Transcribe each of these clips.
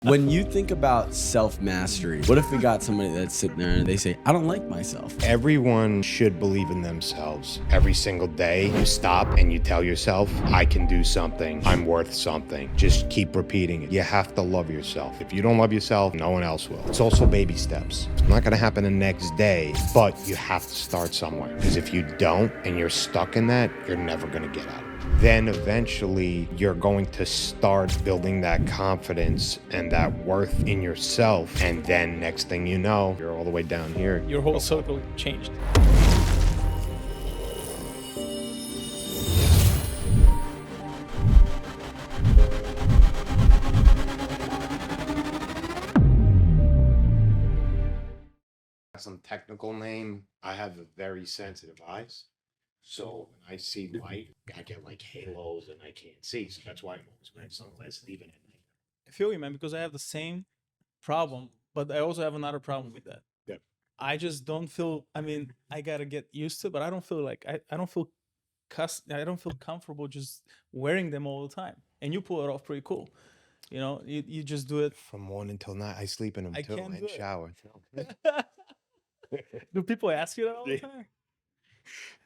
When you think about self-mastery, what if we got somebody that's sitting there and they say, I don't like myself? Everyone should believe in themselves. Every single day you stop and you tell yourself, I can do something, I'm worth something. Just keep repeating it. You have to love yourself. If you don't love yourself, no one else will. It's also baby steps. It's not gonna happen the next day, but you have to start somewhere. Because if you don't and you're stuck in that, you're never gonna get out of it. Then eventually you're going to start building that confidence and that worth in yourself. And then next thing you know, you're all the way down here. Your whole circle changed. Some technical name, I have a very sensitive eyes. So when I see light, I get like halos and I can't see. So that's why I'm always wearing sunglasses even at night. I feel you, man, because I have the same problem, but I also have another problem with that. Yeah. I just don't feel, I mean, I gotta get used to it, but I don't feel like I don't feel I don't feel comfortable just wearing them all the time. And you pull it off pretty cool. You know, you just do it. From morning till night, I sleep in them I too can't do and it. shower. Do people ask you that all the time?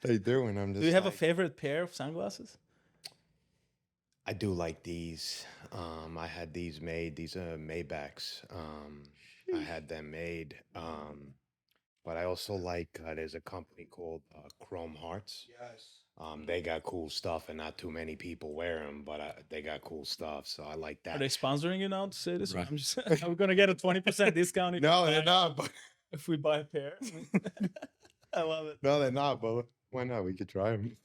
They do, and I'm just. Do you have a like, favorite pair of sunglasses? I do like these. I had these made. These are Maybachs. I had them made. But I also like. There's a company called Chrome Hearts. Yes. They got cool stuff, and not too many people wear them, but they got cool stuff, so I like Are that. they sponsoring you now to say this? Right. I'm just, I'm gonna get a 20% discount No, they're not. But if we buy a pair. I love it. no, they're not. But why not? We could try them.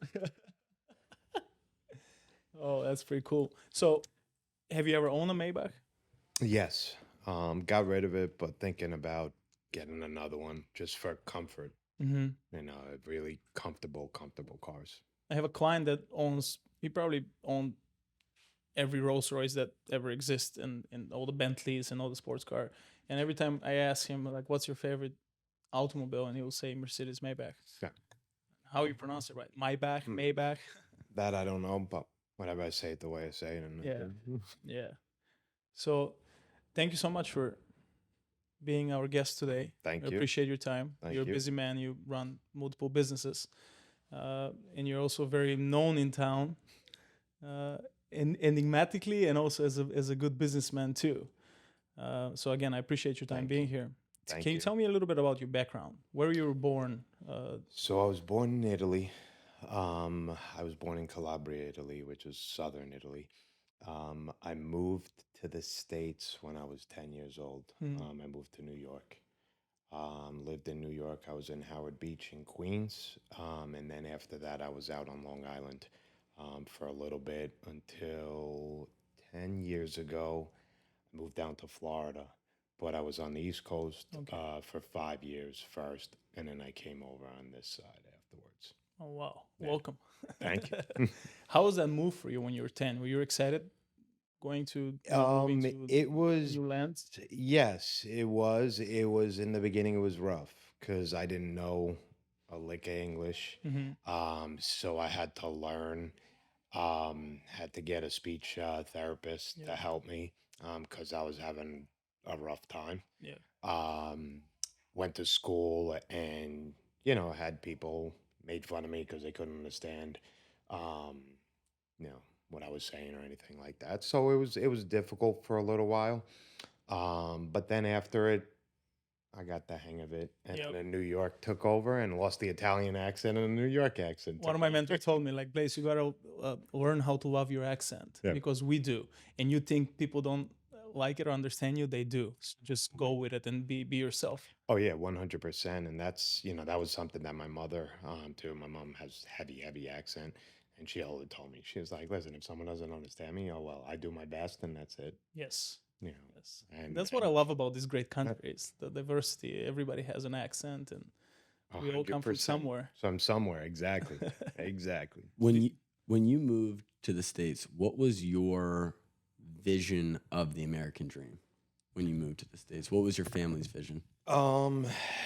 Oh, that's pretty cool. So, have you ever owned a Maybach? Yes. Got rid of it, but thinking about getting another one just for comfort. Mm-hmm. You know, really comfortable cars. I have a client that owns. He probably owned every Rolls Royce that ever exists, and all the Bentleys and all the sports car. And every time I ask him, like, "What's your favorite automobile?" and he will say Mercedes Maybach. Yeah. How you pronounce it right? Maybach, Maybach. That I don't know, but whenever I say it the way I say it. And Yeah. Yeah. So, thank you so much for being our guest today. Thank I you. appreciate your time. Thank You're a you. busy man. You run multiple businesses, and you're also very known in town, enigmatically, and also as a good businessman too. So again, I appreciate your time Thank being here. Thank Can you you. tell me a little bit about your background? Where you were born? So I was born in Italy. I was born in Calabria, Italy, which is southern Italy. I moved to the States when I was 10 years old. I moved to New York. Lived in New York. I was in Howard Beach in Queens. And then after that, I was out on Long Island for a little bit until 10 years ago. I moved down to Florida, but I was on the East Coast for 5 years first, and then I came over on this side afterwards. Oh wow! Yeah. Welcome. Thank you. How was that move for you when you were 10? Were you excited going to moving to It was new lands? yes, it was. It was in the beginning. It was rough because I didn't know a lick of English. Mm-hmm. So I had to learn. Had to get a speech therapist to Yeah. help me because I was having a rough time. Yeah. Went to school and had people made fun of me because they couldn't understand um, what I was saying or anything like that. So it was difficult for a little while. But then after it, I got the hang of it, and Yep. then New York took over and lost the Italian accent and the New York accent. One of took my over. mentors told me, like, Blaze, you gotta learn how to love your accent Yeah. because we do. And you think people don't like it or understand you, they do. So just go with it and be yourself. Oh yeah, 100%. And that's that was something that my mother too. My mom has heavy accent, and she always told me, she was like, listen, if someone doesn't understand me, oh well, I do my best, and that's it. Yes. Yes. And That's what I love about this great country is the diversity. Everybody has an accent, and we all come from 100%. somewhere. From somewhere, exactly, exactly. When you moved to the States, what was your vision of the American dream when you moved to the States? What was your family's vision?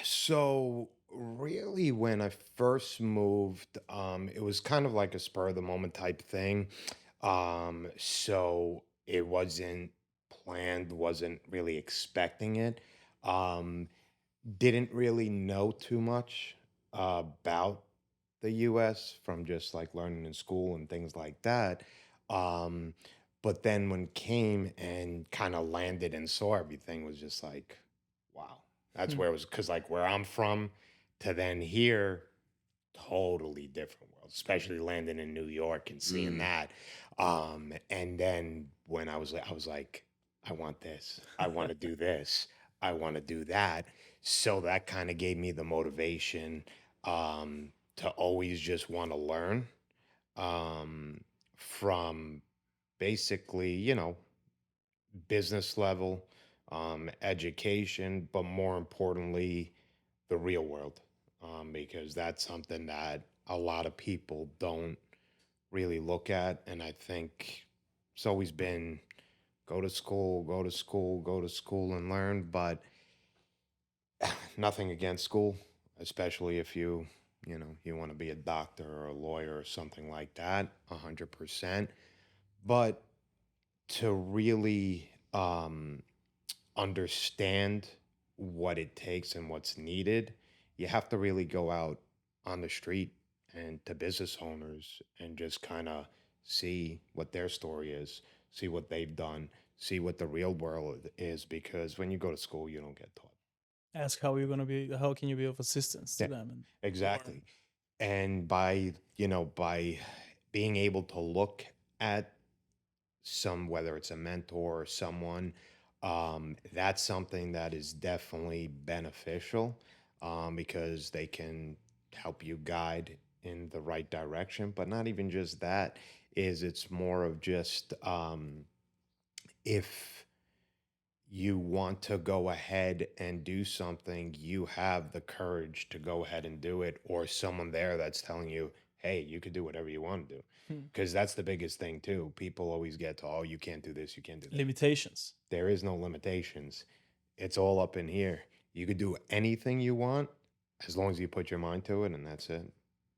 So really when I first moved, it was kind of like a spur of the moment type thing. So it wasn't planned, wasn't really expecting it. Um, didn't really know too much about the US from just like learning in school and things like that. Um, but then when came and kind of landed and saw everything was just like, wow, that's Hmm. where it was. Cause like where I'm from to then here, totally different world, especially landing in New York and seeing Mm. that. And then when I was like, I want this, I want to do this, I want to do that. So that kind of gave me the motivation to always just want to learn um, from basically, business level, education, but more importantly, the real world, because that's something that a lot of people don't really look at. And I think it's always been go to school, go to school, go to school and learn, but nothing against school, especially if you want to be a doctor or a lawyer or something like that, 100%. But to really understand what it takes and what's needed, you have to really go out on the street and to business owners and just kind of see what their story is, see what they've done, see what the real world is. Because when you go to school, you don't get taught. Ask how you're gonna be. How can you be of assistance to Yeah, them and learn? exactly. And by being able to look at whether it's a mentor or someone, that's something that is definitely beneficial, because they can help you guide in the right direction. But not even just that, is it's more of just if you want to go ahead and do something, you have the courage to go ahead and do it, or someone there that's telling you, hey, you could do whatever you want to do. Hmm. Because that's the biggest thing, too. People always get to, oh, you can't do this, you can't do that. Limitations. There is no limitations. It's all up in here. You could do anything you want as long as you put your mind to it, and that's it.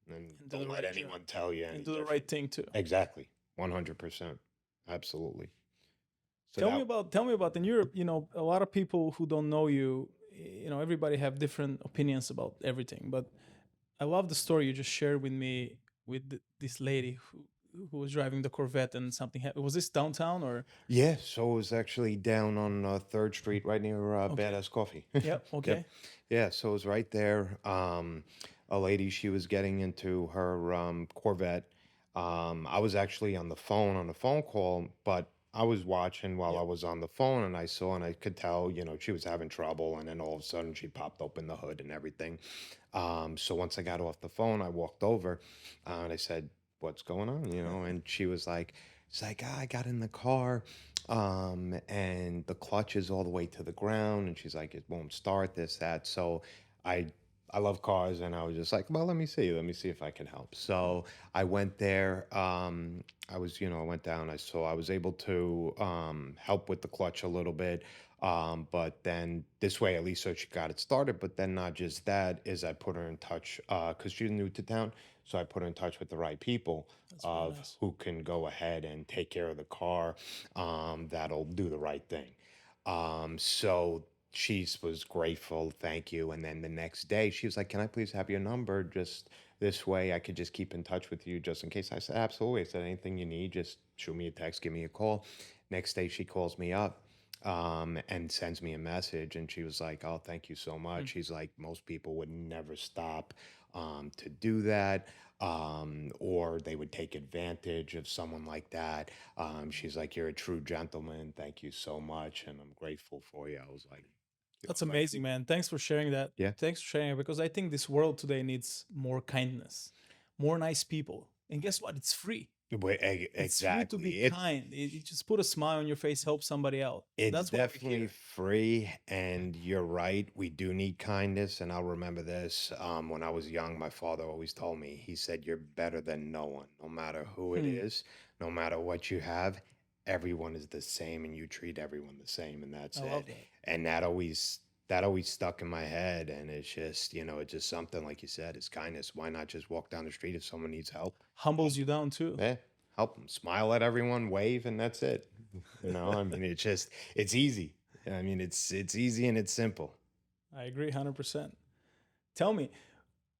And And do the don't let right job. anyone tell you And any do the different. right thing too. Exactly. 100%. Absolutely. So Tell me that, about in Europe. A lot of people who don't know you. Everybody have different opinions about everything. But I love the story you just shared with me with this lady who was driving the Corvette and something happened. Was this downtown or? yeah, so it was actually down on 3rd Street right near Okay. Badass Coffee. Yep. Yep. Okay. Yeah, so it was right there. A lady, she was getting into her Corvette. I was actually on the phone call, but I was watching while I Yep. was on the phone and I saw and I could tell, she was having trouble. And then all of a sudden she popped open the hood and everything. So once I got off the phone, I walked over and I said, what's going on? And she was like, it's like, "Ah, I got in the car, and the clutch is all the way to the ground." And she's like, it won't start, this, that. So I I love cars, and I was just like, well, let me see if I can help. So I went there. I went down. I was able to help with the clutch a little bit. But then this way, at least, so she got it started. But then not just that, is I put her in touch because she's new to town. So I put her in touch with the right people That's very of nice. who can go ahead and take care of the car, that'll do the right thing. So she was grateful, thank you. And then the next day, she was like, "Can I please have your number? Just this way, I could just keep in touch with you just in case." I said, "Absolutely." I said, "Anything you need, just shoot me a text, give me a call." Next day, she calls me up and sends me a message. And she was like, "Oh, thank you so Hmm. much." She's like, "Most people would never stop to do that, or they would take advantage of someone like that." She's like, "You're a true gentleman. Thank you so much. And I'm grateful for you." I was like, That's like, amazing, man. Thanks for sharing that. yeah, Thanks for sharing it because I think this world today needs more kindness, more nice people. And guess what? It's free. It's free to be exactly. kind. You just put a smile on your face, help somebody out. It's That's why we're definitely here. free, and you're right. We do need kindness, and I'll remember this. When I was young, my father always told me. He said, "You're better than no one, no matter who it Hmm. is, no matter what you have. Everyone is the same, and you treat everyone the same, and I that's love it." that. And that always stuck in my head, and it's just it's just something like you said. It's kindness. Why not just walk down the street if someone needs help? Humbles you down too. Yeah, help them. Smile at everyone, wave, and that's it. I mean, it's easy. I mean, it's easy and it's simple. I agree 100%. Tell me,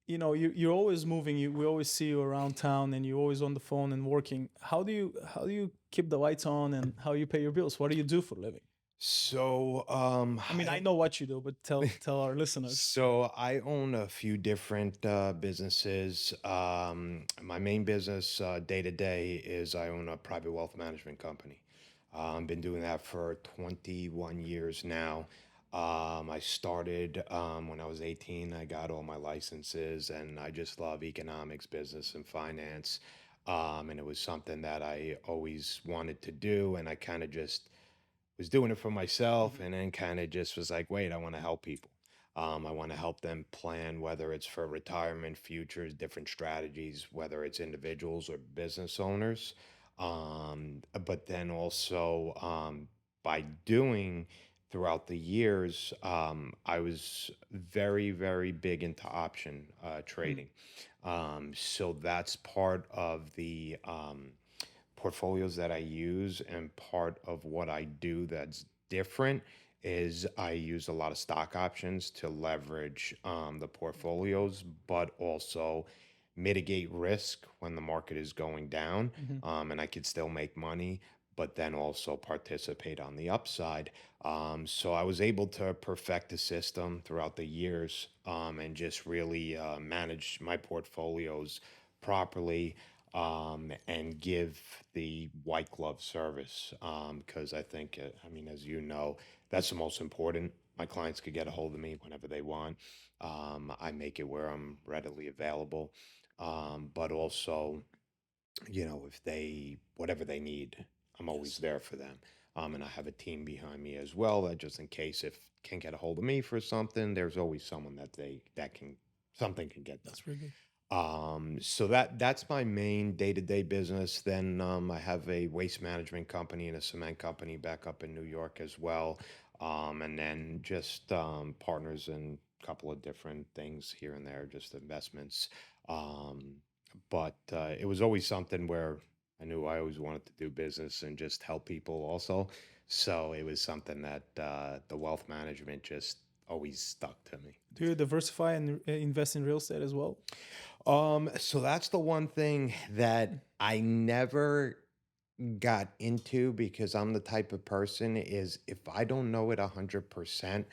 you're always moving. We always see you around town, and you're always on the phone and working. How do you keep the lights on, and how you pay your bills? What do you do for a living? So, I mean, I know what you do, but tell our listeners. so I own a few different businesses. My main business, day to day, is I own a private wealth management company. Been doing that for 21 years now. I started when I was 18. I got all my licenses, and I just love economics, business, and finance. And it was something that I always wanted to do, and I kind of just was doing it for myself, Mhm. and then kind of just was like, wait, I want to help people. I want to help them plan, whether it's for retirement, futures, different strategies, whether it's individuals or business owners. But then also, by doing throughout the years, I was very, very big into option Mhm. trading. So that's part of the portfolios that I use, and part of what I do that's different is I use a lot of stock options to leverage the portfolios, but also mitigate risk when the market is going down, Mhm. and I could still make money, but then also participate on the upside. So I was able to perfect the system throughout the years, and just really manage my portfolios properly, and give the white glove service. Because I think, I mean, as you know, that's the most important. My clients could get a hold of me whenever they want. I make it where I'm readily available. But also, if they, whatever they need, I'm always Yes, there for them. And I have a team behind me as well, that just in case if can't get a hold of me for something, there's always someone that can, something can get done. that's really good. So that's my main day-to-day business. Then I have a waste management company and a cement company back up in New York as well. And then just partners in a couple of different things here and there, just investments. Um, but it was always something where I knew I always wanted to do business and just help people also. So it was something that the wealth management just always stuck to me. Do you diversify and invest in real estate as well? So that's the one thing that I never got into, because I'm the type of person is, if I don't know it 100%,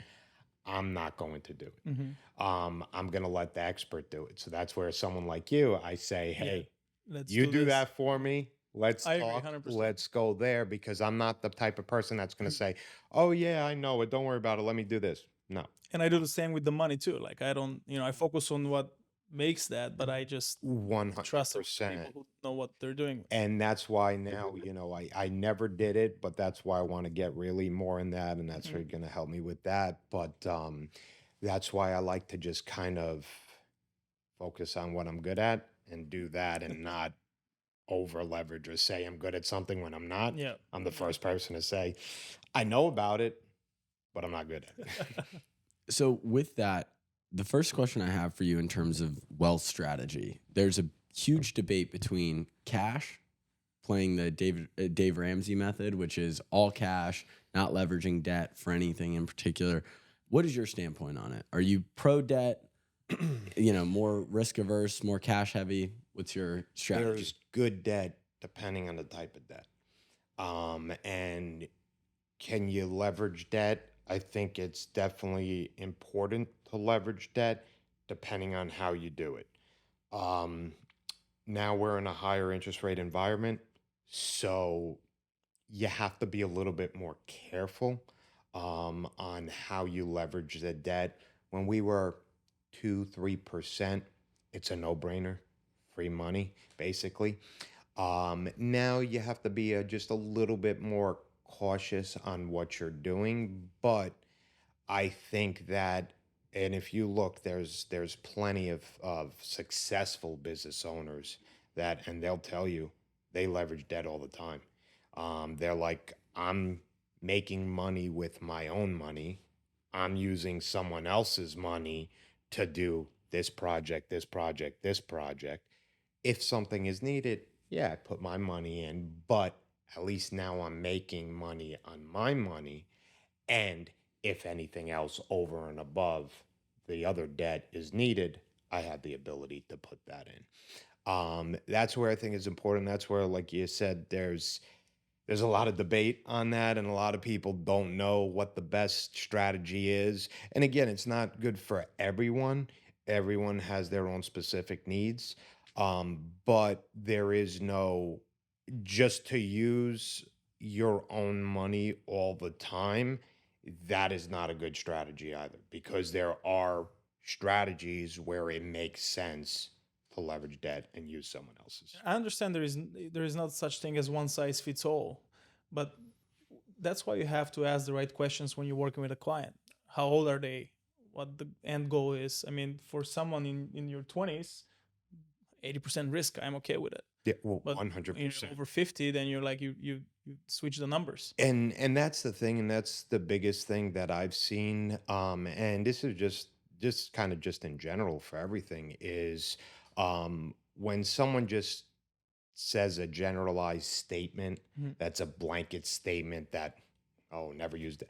I'm not going to do it. Mm-hmm. I'm gonna let the expert do it. So that's where someone like you, I say, Yeah, hey, let's you do do this. that for me. Let's I agree, talk. 100%. Let's go there, because I'm not the type of person that's gonna say, oh yeah, I know it. Don't worry about it. Let me do this. No. And I do the same with the money too. Like I don't, I focus on what makes that, but I just trust the people 100%. who know what they're doing. And that's why now, I never did it, but that's why I want to get really more in that, and that's Mhm. really going to help me with that. But that's why I like to just kind of focus on what I'm good at and do that, and not over leverage or say I'm good at something when I'm not. Yeah. I'm the first person to say I know about it, but I'm not good at it. So with that, the first question I have for you in terms of wealth strategy, there's a huge debate between cash, playing the Dave Ramsey method, which is all cash, not leveraging debt for anything in particular. What is your standpoint on it? Are you pro debt? More risk averse, more cash heavy? What's your strategy? There's good debt depending on the type of debt. And can you leverage debt? I think it's definitely important to leverage debt depending on how you do it. Um, Now we're in a higher interest rate environment, so you have to be a little bit more careful on how you leverage the debt. When we were 2, 3%, it's a no-brainer, free money, basically. Now you have to be just a little bit more cautious on what you're doing, but I think that, and if you look, there's plenty of successful business owners that, and they'll tell you they leverage debt all the time. They're like, I'm making money with my own money. I'm using someone else's money to do this project, this project, this project. If something is needed, yeah, I put my money in, but At least now I'm making money on my money. And if anything else over and above the other debt is needed, I have the ability to put that in. That's where I think is important. That's where, like you said, there's a lot of debate on that, and a lot of people don't know what the best strategy is. And again, it's not good for everyone. Everyone has their own specific needs. But there is no just to use your own money all the time. That is not a good strategy either, because there are strategies where it makes sense to leverage debt and use someone else's. I understand there is not such thing as one size fits all, but that's why you have to ask the right questions when you're working with a client. How old are they? What the end goal is? I mean, for someone in your 20s, 80% risk, I'm okay with it. Yeah, well, But 100%. over 50, then you're like you switch the numbers. And that's the thing, and that's the biggest thing that I've seen. And this is just kind of just in general for everything is when someone just says a generalized statement Mhm. that's a blanket statement that, oh, never used it.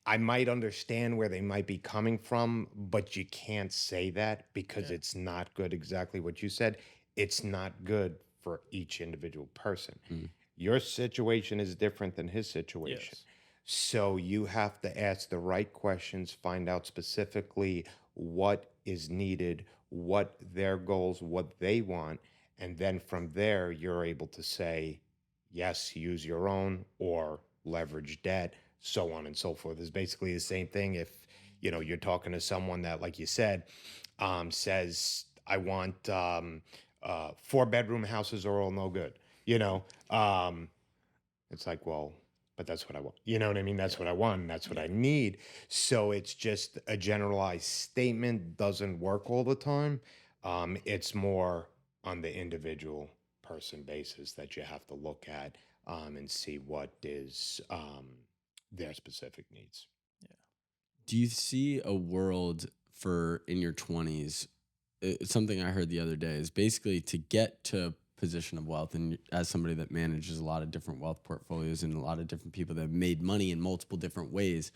I might understand where they might be coming from, but you can't say that because Yeah. it's not good. Exactly what you said. It's not good for each individual person. Mm. Your situation is different than his situation. Yes. So you have to ask the right questions, find out specifically what is needed, what their goals, what they want. And then from there, you're able to say, yes, use your own or leverage debt, so on and so forth. It's basically the same thing if you're talking to someone that, like you said, says, I want 4-bedroom houses are all no good. You know, um, it's like, well, but that's what I want. You know what I mean? That's Yeah. what I want. And that's what Yeah. I need. So it's just a generalized statement doesn't work all the time. It's more on the individual person basis that you have to look at and see what is their specific needs. Yeah. Do you see a world for in your 20s? Something I heard the other day is basically to get to a position of wealth, and as somebody that manages a lot of different wealth portfolios and a lot of different people that have made money in multiple different ways,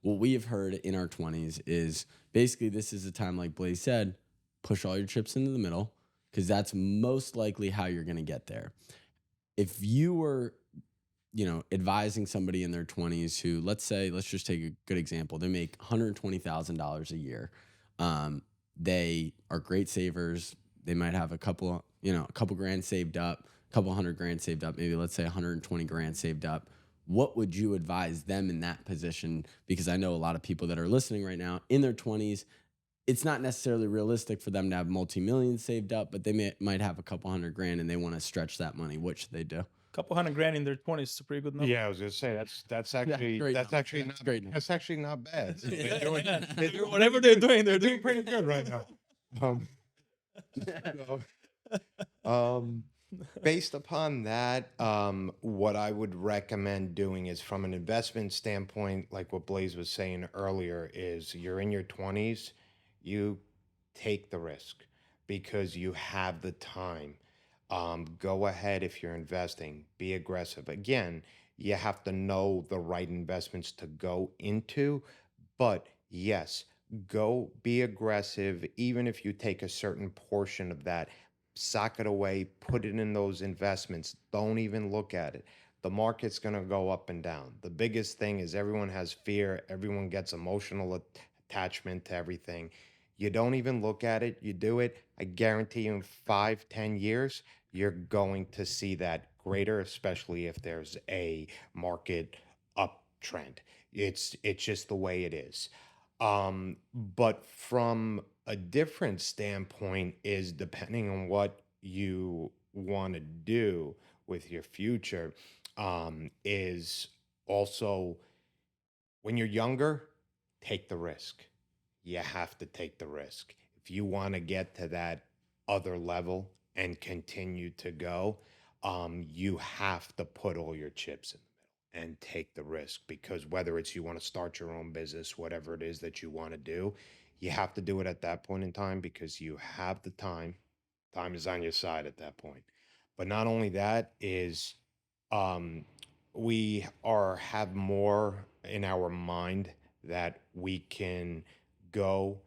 what we have heard in our 20s is basically this is a time, like Blaze said, push all your chips into the middle because that's most likely how you're going to get there. If you were advising somebody in their 20s who, let's just take a good example. They make $120,000 a year. They are great savers. They might have a couple grand saved up, a couple hundred grand saved up, maybe let's say 120 grand saved up. What would you advise them in that position? Because I know a lot of people that are listening right now in their 20s, it's not necessarily realistic for them to have multi-millions saved up, but they might have a couple hundred grand and they want to stretch that money. What should they do? Couple hundred grand in their 20s is a pretty good number. Yeah, I was gonna say that's actually great that's number. actually That's not great number. that's actually not bad. So They're whatever they're doing, they're doing doing pretty good right now. Um, so, based upon that, what I would recommend doing is from an investment standpoint, like what Blaze was saying earlier, is you're in your 20s, you take the risk because you have the time. Go ahead if you're investing, be aggressive. Again, you have to know the right investments to go into, but yes, go be aggressive, even if you take a certain portion of that, sock it away, put it in those investments. Don't even look at it. The market's going to go up and down. The biggest thing is everyone has fear, everyone gets emotional attachment to everything. You don't even look at it, you do it. I guarantee you in 5, 10 years, you're going to see that greater, especially if there's a market uptrend. It's just the way it is. But from a different standpoint is depending on what you want to do with your future, is also when you're younger, take the risk. You have to take the risk. If you want to get to that other level and continue to go, you have to put all your chips in the middle and take the risk, because whether it's you want to start your own business, whatever it is that you want to do, you have to do it at that point in time because you have the time. Time is on your side at that point. But not only that is um, we are have more in our mind that we can go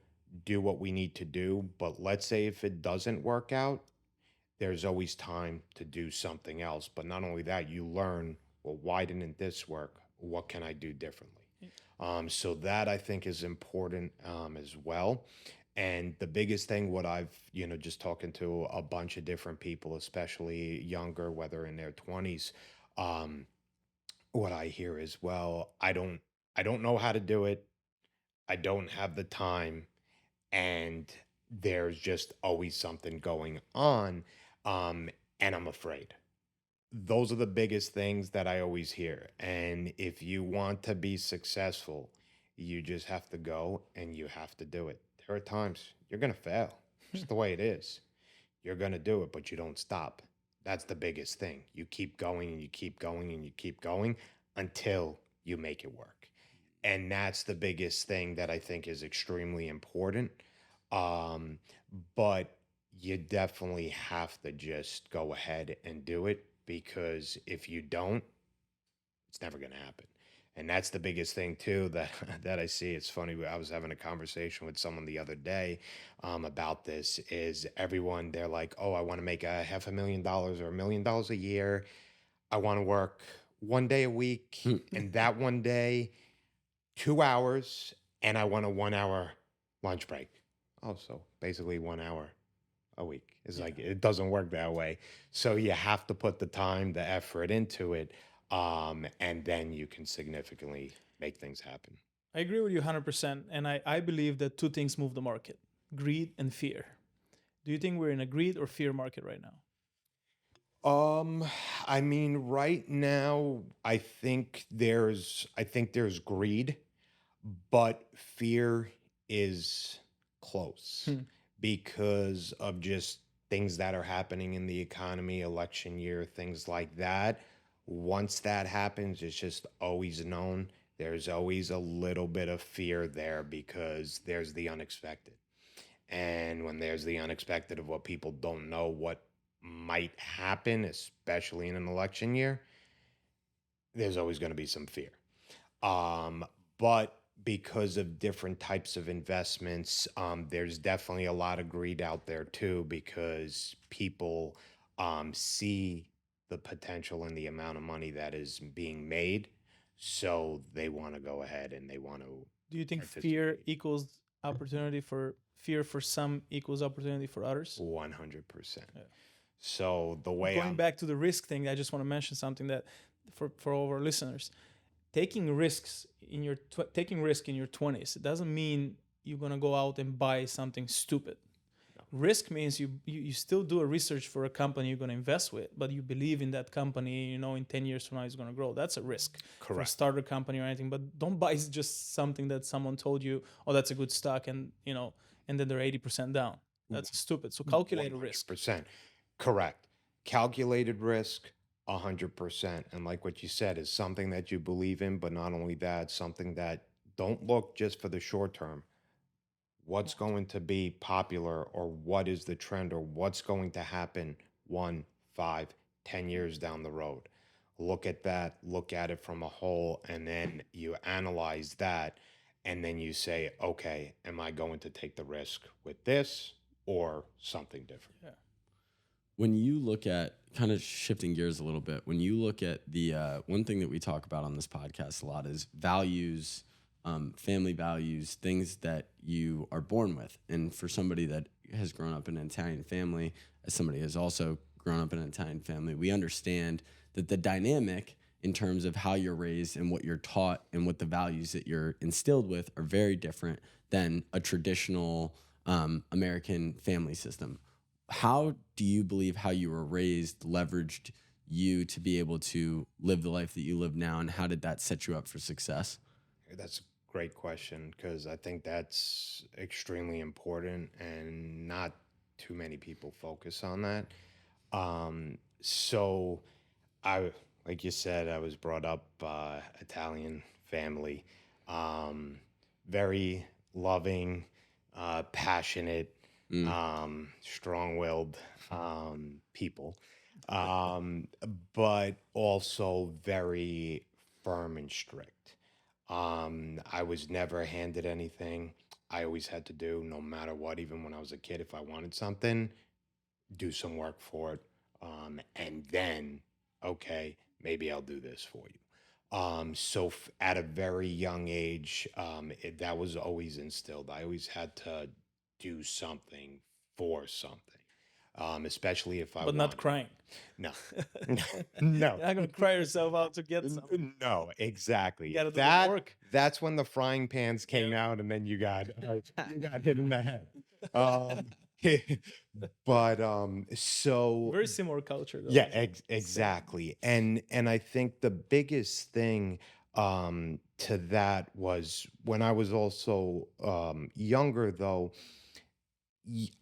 do what we need to do. But let's say if it doesn't work out, there's always time to do something else. But not only that, you learn, well, why didn't this work? What can I do differently? So that I think is important as well. And the biggest thing, what I've, just talking to a bunch of different people, especially younger, whether in their 20s, um, what I hear is, well, I don't know how to do it. I don't have the time, and there's just always something going on, um, and I'm afraid. Those are the biggest things that I always hear. And if you want to be successful, you just have to go and you have to do it. There are times you're going to fail, just the way it is. You're going to do it, but you don't stop. That's the biggest thing. You keep going and you keep going and you keep going until you make it work. And that's the biggest thing that I think is extremely important. Um, but you definitely have to just go ahead and do it, because if you don't, it's never going to happen. And that's the biggest thing too that that I see. It's funny. I was having a conversation with someone the other day about this. Is everyone they're like, oh, I want to make a $500,000 or $1 million a year. I want to work one day a week, and that one day 2 hours, and I want a 1 hour lunch break. Oh, so basically 1 hour a week. It's like it doesn't work that way. So you have to put the time, the effort into it, and then you can significantly make things happen. I agree with you 100%. And I believe that two things move the market: greed and fear. Do you think we're in a greed or fear market right now? Um, I mean, right now, I think there's greed, but fear is close Hmm. because of just things that are happening in the economy, election year, things like that. Once that happens, it's just always known. There's always a little bit of fear there because there's the unexpected. And when there's the unexpected of what people don't know what might happen, especially in an election year, there's always going to be some fear. Um, but because of different types of investments, there's definitely a lot of greed out there too, because people see the potential and the amount of money that is being made. So they want to go ahead and they want to Do you think fear participate equals opportunity for fear for some equals opportunity for others? 100%. Yeah. So the way Going back to the risk thing, I just want to mention something that for all of our listeners, taking risk in your 20s, it doesn't mean you're going to go out and buy something stupid. No. Risk means you still do a research for a company you're going to invest with, but you believe in that company, in 10 years from now it's going to grow. That's a risk for a Correct. starter company or anything. But don't buy just something that someone told you, oh, that's a good stock, and and then they're 80% down. That's stupid. So calculate a risk. 100%. Correct. Calculated risk, 100%. And like what you said, is something that you believe in, but not only that, something that don't look just for the short term. What's going to be popular, or what is the trend, or what's going to happen 1, 5, 10 years down the road? Look at that, look at it from a whole, and then you analyze that, and then you say, okay, am I going to take the risk with this or something different? Yeah. When you look at, kind of shifting gears a little bit, when you look at the one thing that we talk about on this podcast a lot is values, family values, things that you are born with. And for somebody that has grown up in an Italian family, as somebody has also grown up in an Italian family, we understand that the dynamic in terms of how you're raised and what you're taught and what the values that you're instilled with are very different than a traditional American family system. How do you believe how you were raised leveraged you to be able to live the life that you live now, and how did that set you up for success? That's a great question, because I think that's extremely important and not too many people focus on that. So I, like you said, I was brought up Italian family, um, very loving, passionate, strong-willed people. um, but also very firm and strict. I was never handed anything. I always had to do, no matter what, even when I was a kid, if I wanted something, do some work for it. And then, okay, maybe I'll do this for you. At a very young age, that was always instilled. I always had to do something for something, especially if I But not wanted. crying. No, You're no, not gonna cry yourself out to get something. no, You exactly. gotta do the That work. that's when the frying pans came Yeah. out, and then you got hit in the head. Um, but so Very similar culture though. yeah, Same. exactly. And I think the biggest thing to that was when I was also younger though,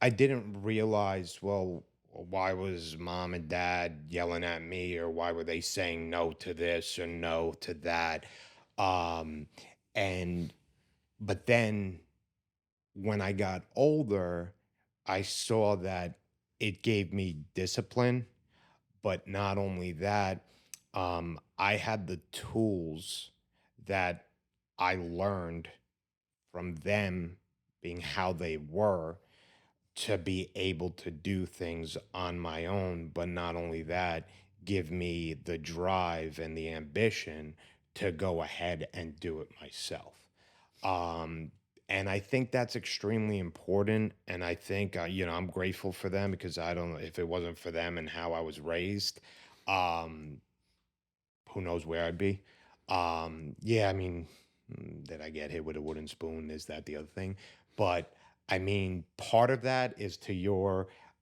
I didn't realize, well, why was mom and dad yelling at me, or why were they saying no to this or no to that? Um and but then when I got older, I saw that it gave me discipline, but not only that, I had the tools that I learned from them being how they were to be able to do things on my own. But not only that, give me the drive and the ambition to go ahead and do it myself. Um, and I think that's extremely important. And I think, I'm grateful for them, because I don't know if it wasn't for them and how I was raised. Um, who knows where I'd be. Yeah, I mean, did I get hit with a wooden spoon? Is that the other thing? But I mean, part of that is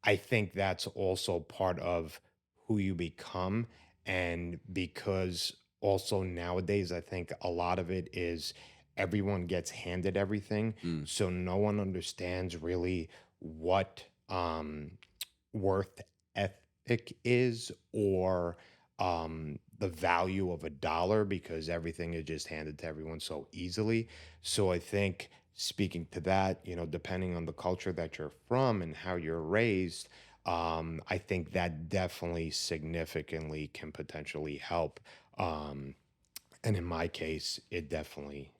I think that's also part of who you become. And because also nowadays, I think a lot of it is everyone gets handed everything. Mm. So no one understands really what worth ethic is, or the value of a dollar, because everything is just handed to everyone so easily. So I think, speaking to that, depending on the culture that you're from and how you're raised, I think that definitely significantly can potentially help. Um, and in my case, it definitely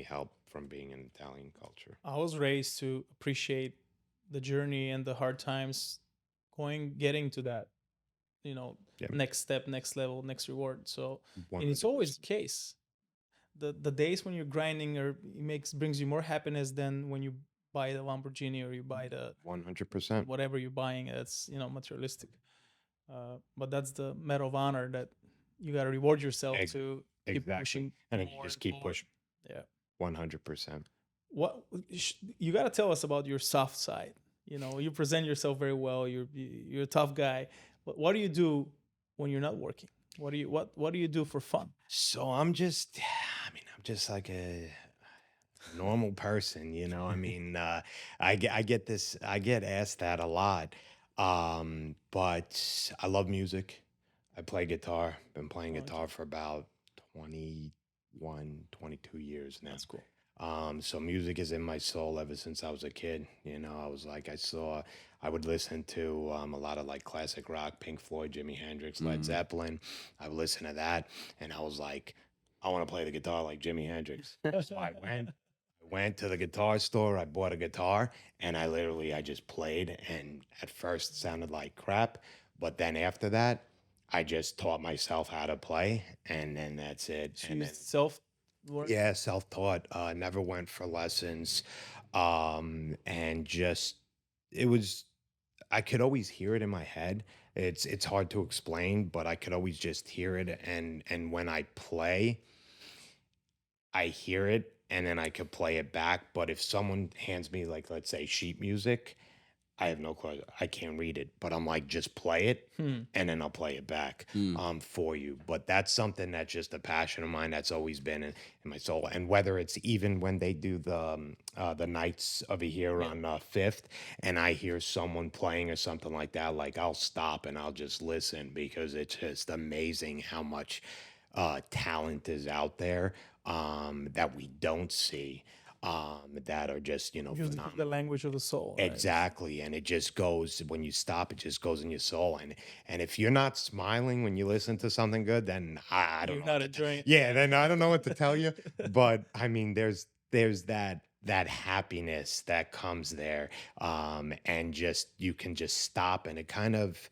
helped from being in Italian culture. I was raised to appreciate the journey and the hard times getting to that, you know, Yeah, next step, next level, next reward. So, and it's always 100%. the case. The days when you're grinding or it brings you more happiness than when you buy the Lamborghini or you buy the 100%. whatever you're buying. That's materialistic. But that's the medal of honor that you got to reward yourself Ex- to keep exactly. pushing And then you more just and keep forward. pushing. Yeah. 100%. What you got to tell us about your soft side? You present yourself very well. You're a tough guy. But what do you do when you're not working? What do you do for fun? So I'm just like a normal person, I mean, I get asked that a lot. But I love music. I play guitar. Been playing Oh, guitar for about 21, 22 years now. that's cool. So music is in my soul ever since I was a kid. I would listen to a lot of like classic rock, Pink Floyd, Jimi Hendrix, Led Mm. Zeppelin. I would listen to that, and I was like, I want to play the guitar like Jimi Hendrix. So I went to the guitar store, I bought a guitar, and I just played, and at first sounded like crap, but then after that, I just taught myself how to play, and then that's it. So And you then self work. yeah, self-taught. Never went for lessons. And just it was I could always hear it in my head. It's hard to explain, but I could always just hear it, and when I play, I hear it and then I could play it back. But if someone hands me, like, let's say, sheet music, I have no clue. I can't read it, but I'm like, just play it, Hmm. and then I'll play it back Mm. for you. But that's something that's just a passion of mine that's always been in my soul. And whether it's even when they do the nights of a year Yeah. on Fifth, and I hear someone playing or something like that, like I'll stop and I'll just listen, because it's just amazing how much talent is out there that we don't see. that are just, Music is the phenomenal. language of the soul, right? Exactly. And it just goes, when you stop, it just goes in your soul. And if you're not smiling when you listen to something good, then I don't You're know not what to enjoying it. yeah, then I don't know what to tell you. But I mean, there's that happiness that comes there. And just you can just stop, and it kind of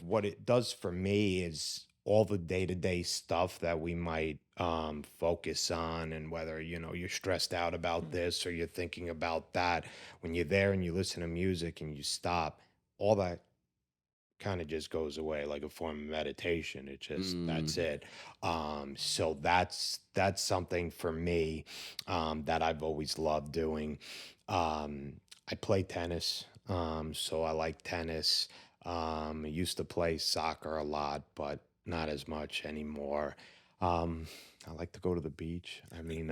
what it does for me is all the day-to-day stuff that we might focus on, and whether you're stressed out about this or you're thinking about that, when you're there and you listen to music and you stop, all that kind of just goes away like a form of meditation. It just Mm. That's it. So that's something for me that I've always loved doing. I play tennis, so I like tennis. I used to play soccer a lot, but not as much anymore. um I like to go to the beach. I mean,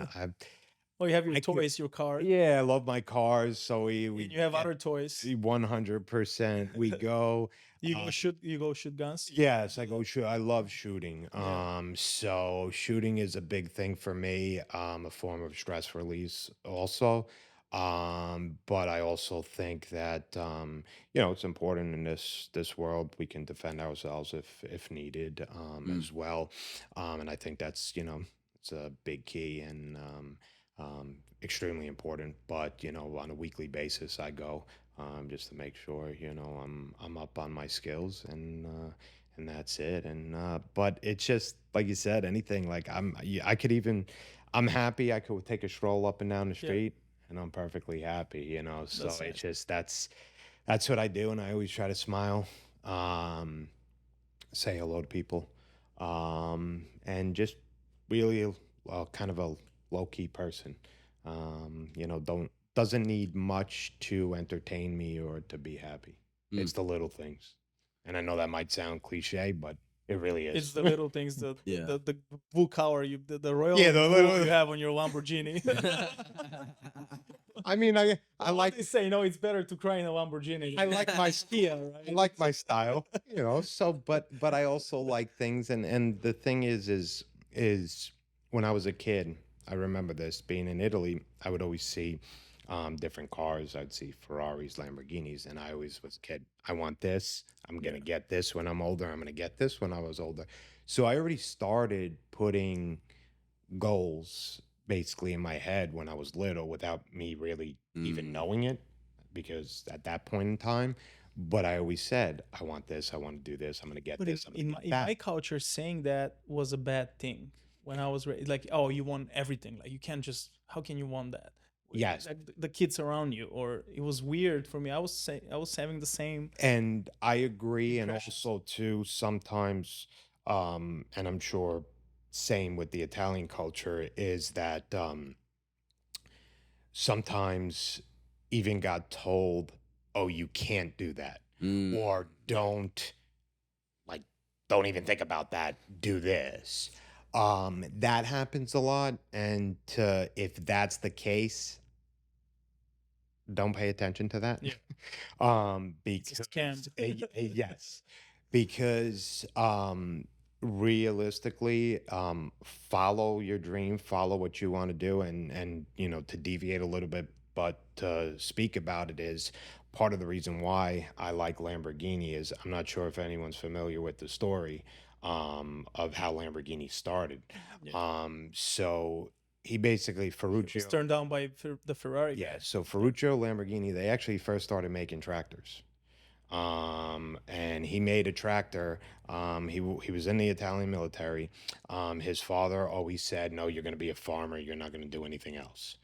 Well, you have your I could, toys, your car, yeah, I love my cars, so we and you have get other toys. 100%. We go. Uh, You go shoot guns. yes, I go shoot. I love shooting. Yeah, So shooting is a big thing for me. A form of stress release also. But I also think that it's important in this world. We can defend ourselves if needed, Mm. as well. And I think that's it's a big key, and extremely important. But on a weekly basis, I go, just to make sure I'm up on my skills, and that's it. And but it's just like you said, anything, like I could even, I'm happy. I could take a stroll up and down the yeah, street, and I'm perfectly happy. So that's it's nice. just that's what I do, and I always try to smile, say hello to people, and just really kind of a low key person. Don't doesn't need much to entertain me or to be happy. Mm. It's the little things, and I know that might sound cliche, but it really It's is. the little things, Yeah. the blue color, the royal Yeah, the blue little. you have on your Lamborghini. I mean, I Well, like they say no, it's better to cry in a Lamborghini. I like my Kia, I right? like my style, So, but I also like things, and the thing is when I was a kid, I remember this being in Italy. I would always see different cars. I'd see Ferraris, Lamborghinis, and I always was a kid. I want this. I'm Yeah, gonna get this when I'm older. I'm gonna get this when I was older. So I already started putting goals basically in my head when I was little without me really even Mm. knowing it, because at that point in time, but I always said, I want this, I want to do this, I'm going to get but this, I'm going to get in my that. culture, saying that was a bad thing. When I was like, oh, you want everything. Like you can't just. How can you want that? Yes. Like the kids around you, or it was weird for me. I was having the same And I agree. And impression. also, too, sometimes, and I'm sure same with the Italian culture, is that sometimes even got told, oh, you can't do that, Mm. or like don't even think about that, do this. That happens a lot, and if that's the case, don't pay attention to that. Yeah, it's a Because scam. yes, because realistically, follow your dream, follow what you want to do, and to deviate a little bit, but to speak about it is part of the reason why I like Lamborghini. Is I'm not sure if anyone's familiar with the story of how Lamborghini started. Yeah, So he basically, it was Ferruccio. turned down by the Ferrari Yeah, guy. so Ferruccio Lamborghini, they actually first started making tractors. And he made a tractor. He was in the Italian military. His father always said, "No, you're going to be a farmer. You're not going to do anything else."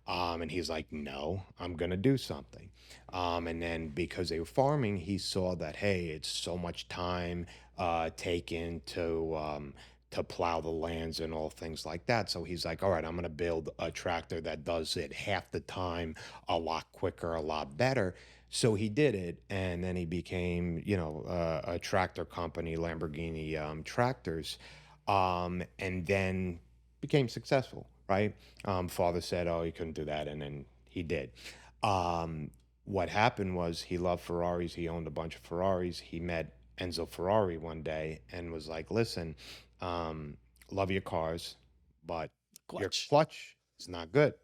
And he's like, "No, I'm going to do something." And then because they were farming, he saw that, hey, it's so much time taken to plow the lands and all things like that. So he's like, all right, I'm going to build a tractor that does it half the time, a lot quicker, a lot better. So he did it, and then he became, a tractor company, Lamborghini Tractors, and then became successful, right? Father said, "Oh, he couldn't do that," and then he did. What happened was he loved Ferraris. He owned a bunch of Ferraris. He met Enzo Ferrari one day and was like, "Listen, um, love your cars, but your Clutch. clutch It's not good.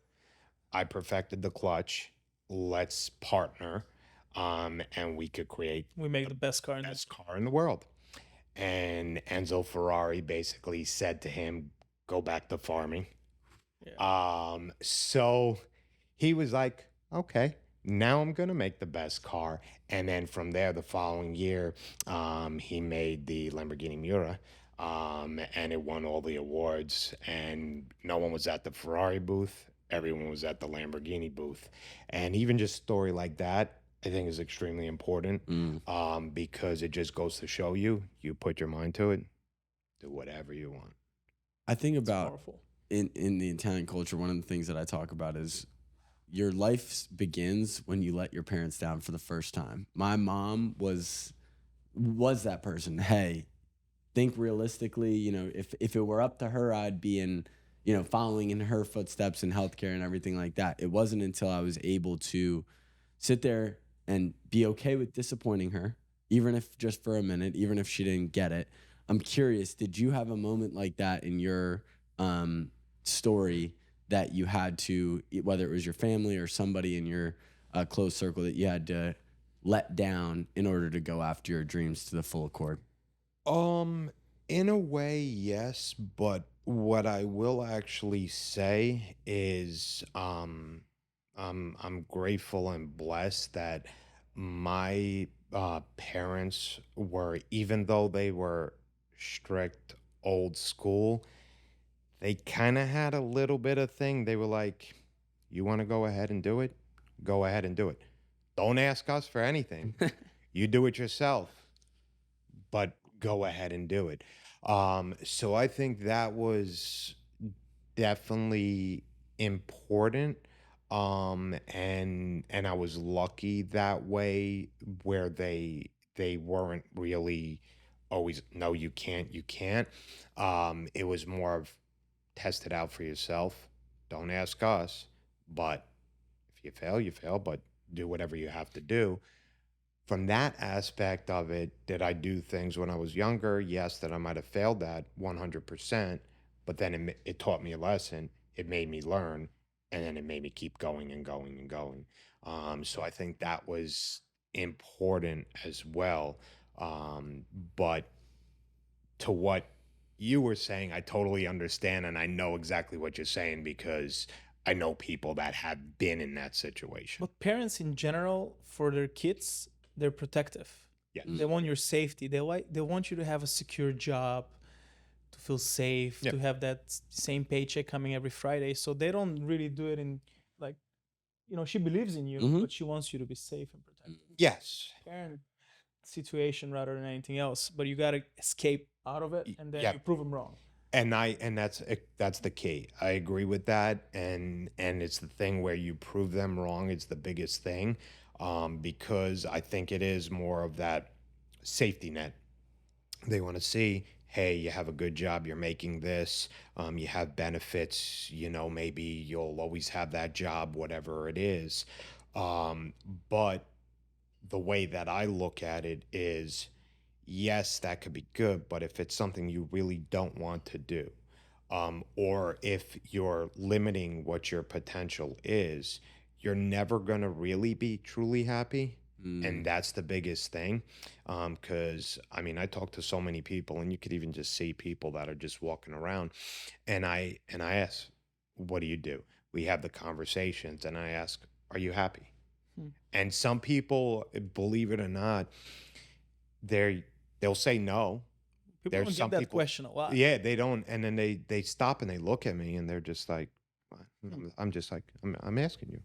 I perfected the clutch. Let's partner, and we could create We make the best car in the best car in the world. And Enzo Ferrari basically said to him, "Go back to farming." So he was like, "Okay, now I'm gonna make the best car." And then from there, the following year, he made the Lamborghini Miura, and it won all the awards. And no one was at the Ferrari booth; everyone was at the Lamborghini booth. And even just a story like that, I think, is extremely important, because it just goes to show you, you put your mind to it, do whatever you want. I think It's about powerful. in the Italian culture, one of the things that I talk about is your life begins when you let your parents down for the first time. My mom was that person. Hey, think realistically. You know, if it were up to her, I'd be in, you know, following in her footsteps in healthcare and everything like that. It wasn't until I was able to sit there and be okay with disappointing her, even if just for a minute, even if she didn't get it. I'm curious, did you have a moment like that in your story that you had to, whether it was your family or somebody in your close circle, that you had to let down in order to go after your dreams to the full accord? Um, in a way, yes, but what I will actually say is, I'm grateful and blessed that my parents were, even though they were strict, old school, they kind of had a little bit of thing. They were like, "You want to go ahead and do it? Go ahead and do it. Don't ask us for anything. You do it yourself, but go ahead and do it." So I think that was definitely important. And I was lucky that way, where they weren't really always, "No, you can't." It was more of, test it out for yourself. Don't ask us, but if you fail, you fail, but do whatever you have to do. From that aspect of it, did I do things when I was younger? Yes, that I might have failed at 100%, but then it taught me a lesson. It made me learn, and then it made me keep going and going and going. So I think that was important as well. But to what you were saying, I totally understand, and I know exactly what you're saying, because I know people that have been in that situation. But parents in general, for their kids, they're protective. Yes. They want your safety. They want you to have a secure job, to feel safe, Yeah. to have that same paycheck coming every Friday. So they don't really do it in, like, she believes in you, but she wants you to be safe and protected. Yes. Parent situation rather than anything else. But you gotta escape out of it, and then Yeah. you prove them wrong. And that's the key. I agree with that, and it's the thing where you prove them wrong. It's the biggest thing, because I think it is more of that safety net. They want to see, hey, you have a good job, you're making this, you have benefits, maybe you'll always have that job, whatever it is. But the way that I look at it is, yes, that could be good, but if it's something you really don't want to do, or if you're limiting what your potential is, you're never going to really be truly happy. And that's the biggest thing. Because I mean, I talk to so many people, and you could even just see people that are just walking around. And I ask, "What do you do?" We have the conversations, and I ask, "Are you happy?" And some people, believe it or not, they'll say no. People There's don't some get that people, question a lot. yeah, they don't, and then they stop and they look at me, and they're just like, "What?" I'm just like, I'm asking you.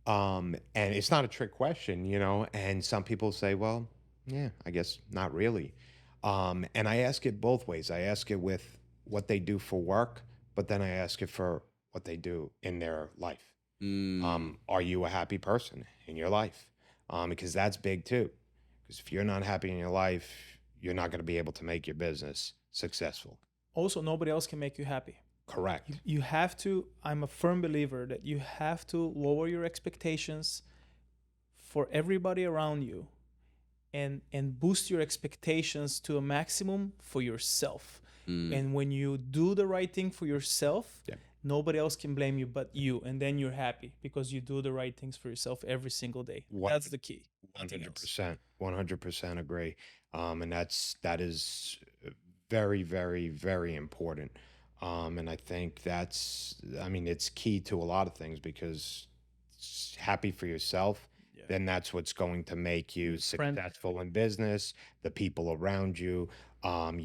And it's not a trick question, and some people say, "Well, yeah, I guess not really." And I ask it both ways. I ask it with what they do for work, but then I ask it for what they do in their life. Are you a happy person in your life? Because that's big too. Because if you're not happy in your life, you're not going to be able to make your business successful. Also, nobody else can make you happy. Correct. You have to, I'm a firm believer that you have to lower your expectations for everybody around you, and boost your expectations to a maximum for yourself. And when you do the right thing for yourself, Yeah. nobody else can blame you but you, and then you're happy because you do the right things for yourself every single day. That's the key. 100%, 100% agree. And that is very, very, very important. And I think I mean, it's key to a lot of things because happy for yourself, Yeah. then that's what's going to make you Friend. successful in business, the people around you.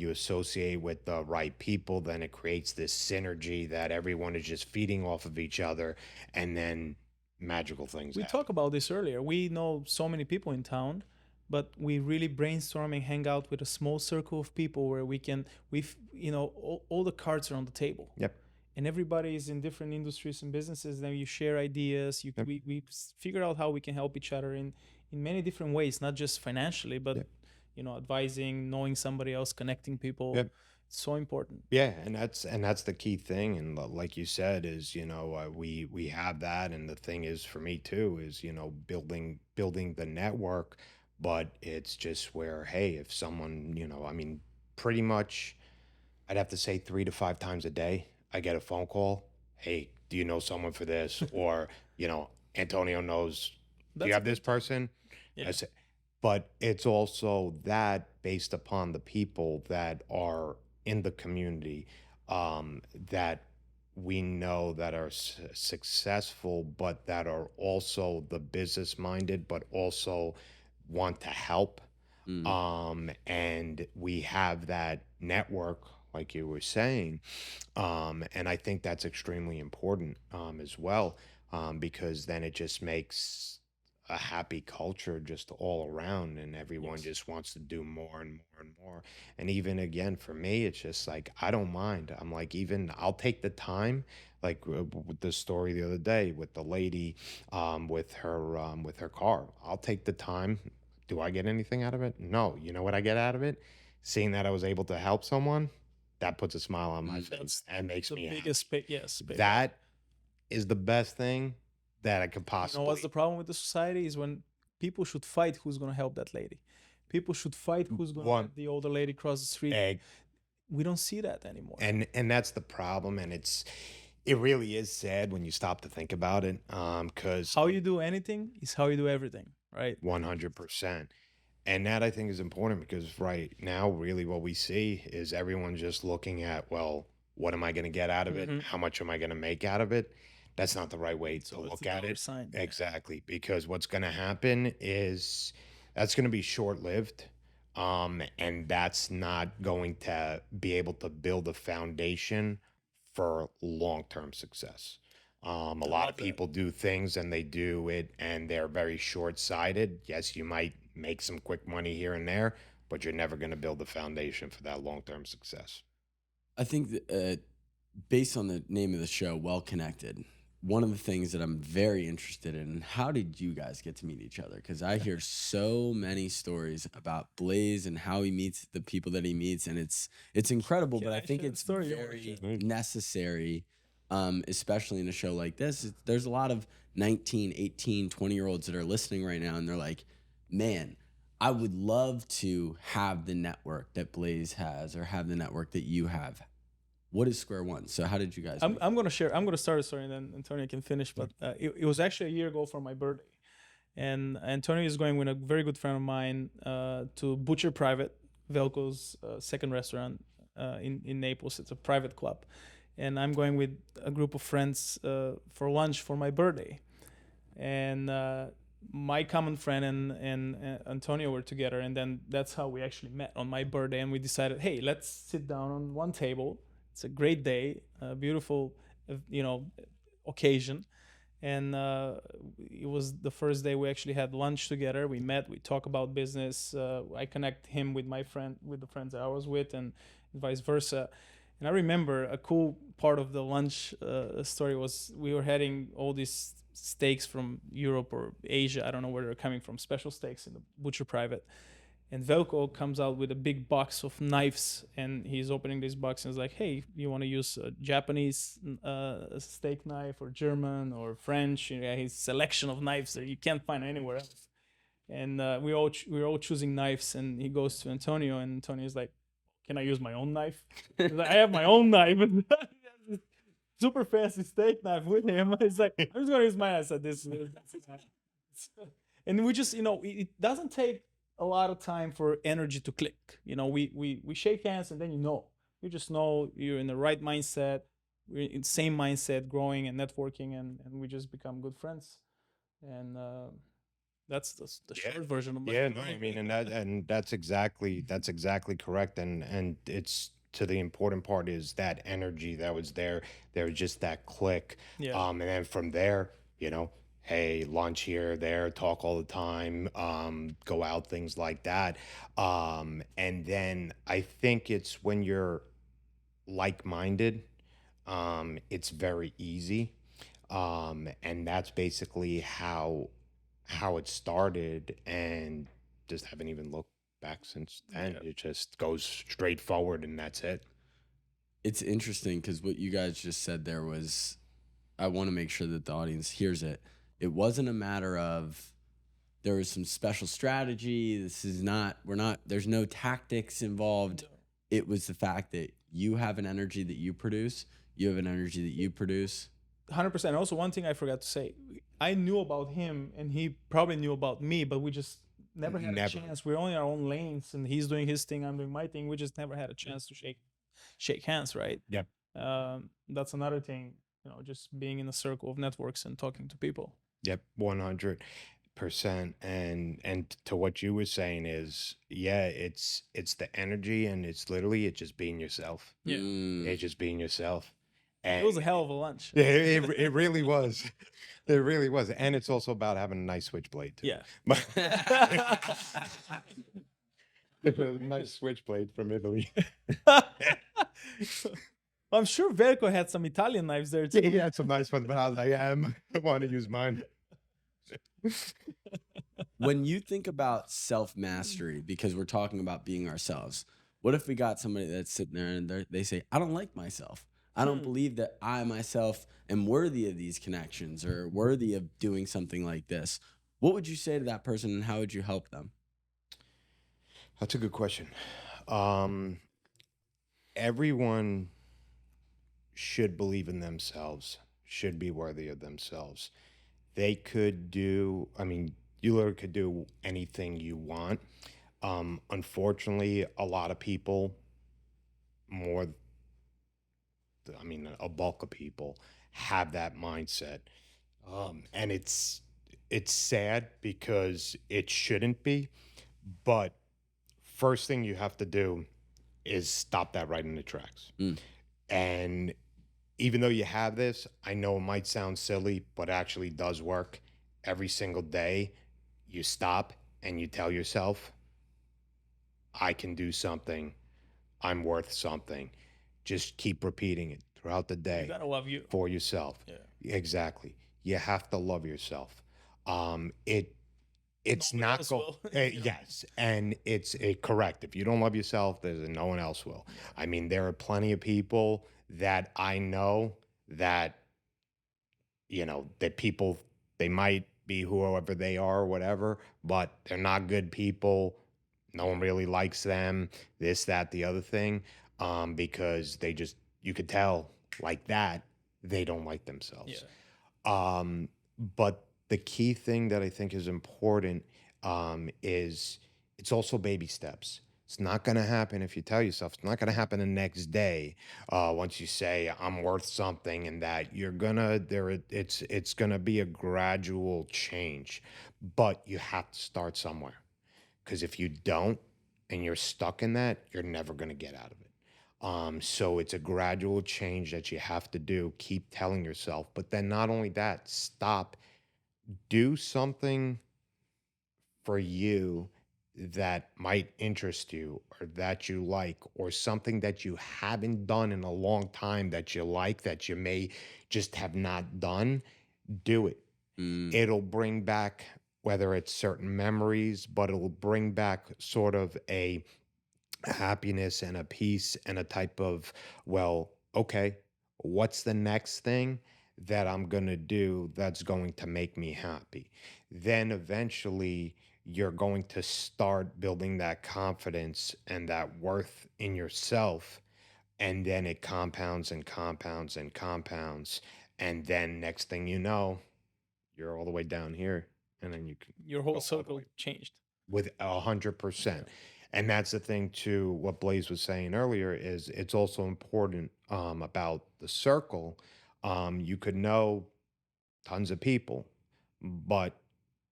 You associate with the right people, then it creates this synergy that everyone is just feeding off of each other, and then magical things We happen. talked about this earlier. We know so many people in town, but we really brainstorm and hang out with a small circle of people where all the cards are on the table. Yep. And everybody is in different industries and businesses. Then you share ideas. Yep. We figure out how we can help each other in many different ways, not just financially, but Yep. Advising, knowing somebody else, connecting people. Yep. It's so important. Yeah, and that's the key thing. And like you said, is we have that, and the thing is for me too is building the network, but it's just where, hey, if someone, I mean, pretty much, I'd have to say 3 to 5 times a day, I get a phone call. Hey, do you know someone for this? Or Antonio knows. Do you That's have this person? Yeah. I say, but it's also that based upon the people that are in the community, that we know that are successful, but that are also the business minded, but also want to help. And we have that network, like you were saying. And I think that's extremely important as well, because then it just makes a happy culture just all around, and everyone Yes. just wants to do more and more and more. And even again, for me, it's just like, I don't mind. I'm like, even I'll take the time, like with the story the other day with the lady, with her car. I'll take the time. Do I get anything out of it? No. You know what I get out of it? Seeing that I was able to help someone, that puts a smile on my face and makes the me happy. biggest yes. That is the best thing that I could You know possibly. what's the problem with the society is when people should fight who's going to help that lady. People should fight who's going to One- let the older lady cross the street. Egg. We don't see that anymore. And that's the problem, and it really is sad when you stop to think about it, because How you do anything is how you do everything, right? 100%. And that I think is important, because right now, really what we see is everyone just looking at, well, what am I going to get out of it? Mhm. How much am I going to make out of it? That's not the right way to So it's look a at dollar it. sign, yeah. Exactly. Because what's going to happen is that's going to be short lived. And that's not going to be able to build a foundation for long term success. A lot love of that. people do things and they do it and they're very short sighted. Yes, you might make some quick money here and there, but you're never going to build a foundation for that long term success. I think that, based on the name of the show, Well Connected, one of the things that I'm very interested in, how did you guys get to meet each other? Because I hear so many stories about Blaze and how he meets the people that he meets, and it's incredible. Can But I I think share the it's story you wanna very share? necessary, especially in a show like this. There's a lot of 19, 18, 20-year-olds that are listening right now, and they're like, man, I would love to have the network that Blaze has or have the network that you have. What is Square One? So how did you guys meet? I'm gonna share. I'm gonna start a story and then Antonio can finish. But it was actually a year ago for my birthday, and Antonio is going with a very good friend of mine to Butcher Private, Velco's second restaurant in Naples. It's a private club, and I'm going with a group of friends for lunch for my birthday, and my common friend and Antonio were together, and then that's how we actually met on my birthday, and we decided, hey, let's sit down on one table. It's a great day, a beautiful, occasion, and it was the first day we actually had lunch together. We met, we talk about business. I connect him with my friend, with the friends that I was with, and vice versa. And I remember a cool part of the lunch story was we were having all these steaks from Europe or Asia. I don't know where they're coming from, special steaks in the Butcher Private. And Velko comes out with a big box of knives, and he's opening this box and is like, hey, you want to use a Japanese steak knife or German or French? His selection of knives that you can't find anywhere else. And we're all choosing knives, and he goes to Antonio, and Antonio's like, can I use my own knife? He's like, I have my own knife. super fancy steak knife with him. He's like, I'm just gonna use mine. I said, and we just, it doesn't take a lot of time for energy to click. We shake hands, and then you just know you're in the right mindset. We're in the same mindset, growing and networking, and we just become good friends. And that's the short version of my Yeah, no, story. I mean, and that's exactly correct, and it's to the important part is that energy that was there. There was just that click, Yeah. and then from there, hey, lunch here, there, talk all the time, go out, things like that, and then I think it's when you're like-minded, it's very easy, and that's basically how it started, and just haven't even looked back since then. Yeah. It just goes straight forward, and that's it. It's interesting because what you guys just said there was, I want to make sure that the audience hears it. It wasn't a matter of there was some special strategy. There's no tactics involved. It was the fact that you have an energy that you produce. You have an energy that you produce. 100%. Also, one thing I forgot to say, I knew about him, and he probably knew about me, but we just never had a chance. We're only in our own lanes, and he's doing his thing, I'm doing my thing. We just never had a chance to shake hands, right? Yep. That's another thing, just being in a circle of networks and talking to people. Yep, 100%. And to what you were saying is, yeah, it's the energy, and it's just being yourself. Yeah. It's just being yourself. It was a hell of a lunch. Yeah, it really was. It really was. And it's also about having a nice switchblade too. Yeah. Nice switchblade from Italy. I'm sure Verco had some Italian knives there too. He had some nice ones, but I was like, I want to use mine. When you think about self-mastery, because we're talking about being ourselves, what if we got somebody that's sitting there and they say, I don't like myself. I don't believe that I myself am worthy of these connections or worthy of doing something like this. What would you say to that person, and how would you help them? That's a good question. Everyone should believe in themselves, should be worthy of themselves. They could do, I mean, you literally could do anything you want. Unfortunately, a lot of people, a bulk of people have that mindset. And it's sad because it shouldn't be, but first thing you have to do is stop that right in the tracks. And even though you have this, I know it might sound silly, but it actually does work. Every single day, you stop and you tell yourself, I can do something. I'm worth something. Just keep repeating it throughout the day. You gotta love you. For yourself. Yeah. Exactly. You have to love yourself. It's No one not else go will. yes, and it's correct. If you don't love yourself, there's no one else will. I mean, there are plenty of people that I know that that people, they might be whoever they are or whatever, but they're not good people. No one really likes them. This, that, the other thing, because you could tell like that they don't like themselves. Yeah. But the key thing that I think is important, is it's also baby steps. It's not going to happen if you tell yourself. It's not going to happen the next day. Once you say I'm worth something, and that it's gonna be a gradual change, but you have to start somewhere. Because if you don't, and you're stuck in that, you're never going to get out of it. So it's a gradual change that you have to do. Keep telling yourself, but then not only that, stop. Do something for you that might interest you, or that you like, or something that you haven't done in a long time that you like, that you may just have not done. Do it. It'll bring back, whether it's certain memories, but it'll bring back sort of a happiness and a peace and a type of, well, okay, what's the next thing that I'm going to do that's going to make me happy? Then eventually you're going to start building that confidence and that worth in yourself, and then it compounds and compounds and compounds, and then next thing you know, you're all the way down here, and then you can Your whole go all the way circle changed. with 100%. And that's the thing too. What Blaze was saying earlier is it's also important about the circle. You could know tons of people, but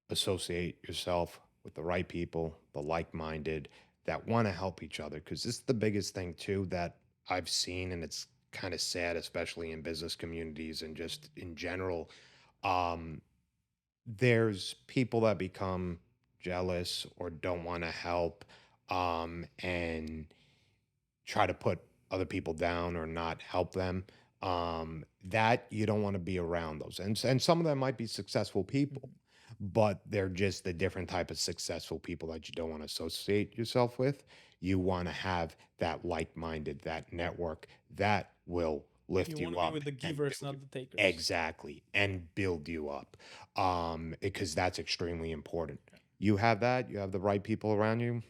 associate yourself with the right people, the like-minded that want to help each other. Because this is the biggest thing too that I've seen, and it's kind of sad, especially in business communities and just in general. Um, there's people that become jealous or don't want to help, and try to put other people down or not help them. That you don't want to be around those. And some of them might be successful people, but they're just the different type of successful people that you don't want to associate yourself with. You want to have that like-minded, that network that will lift You want you to be up with the and givers, build you. not the takers. Exactly, and build you up. Because that's extremely important. You have that, you have the right people around you,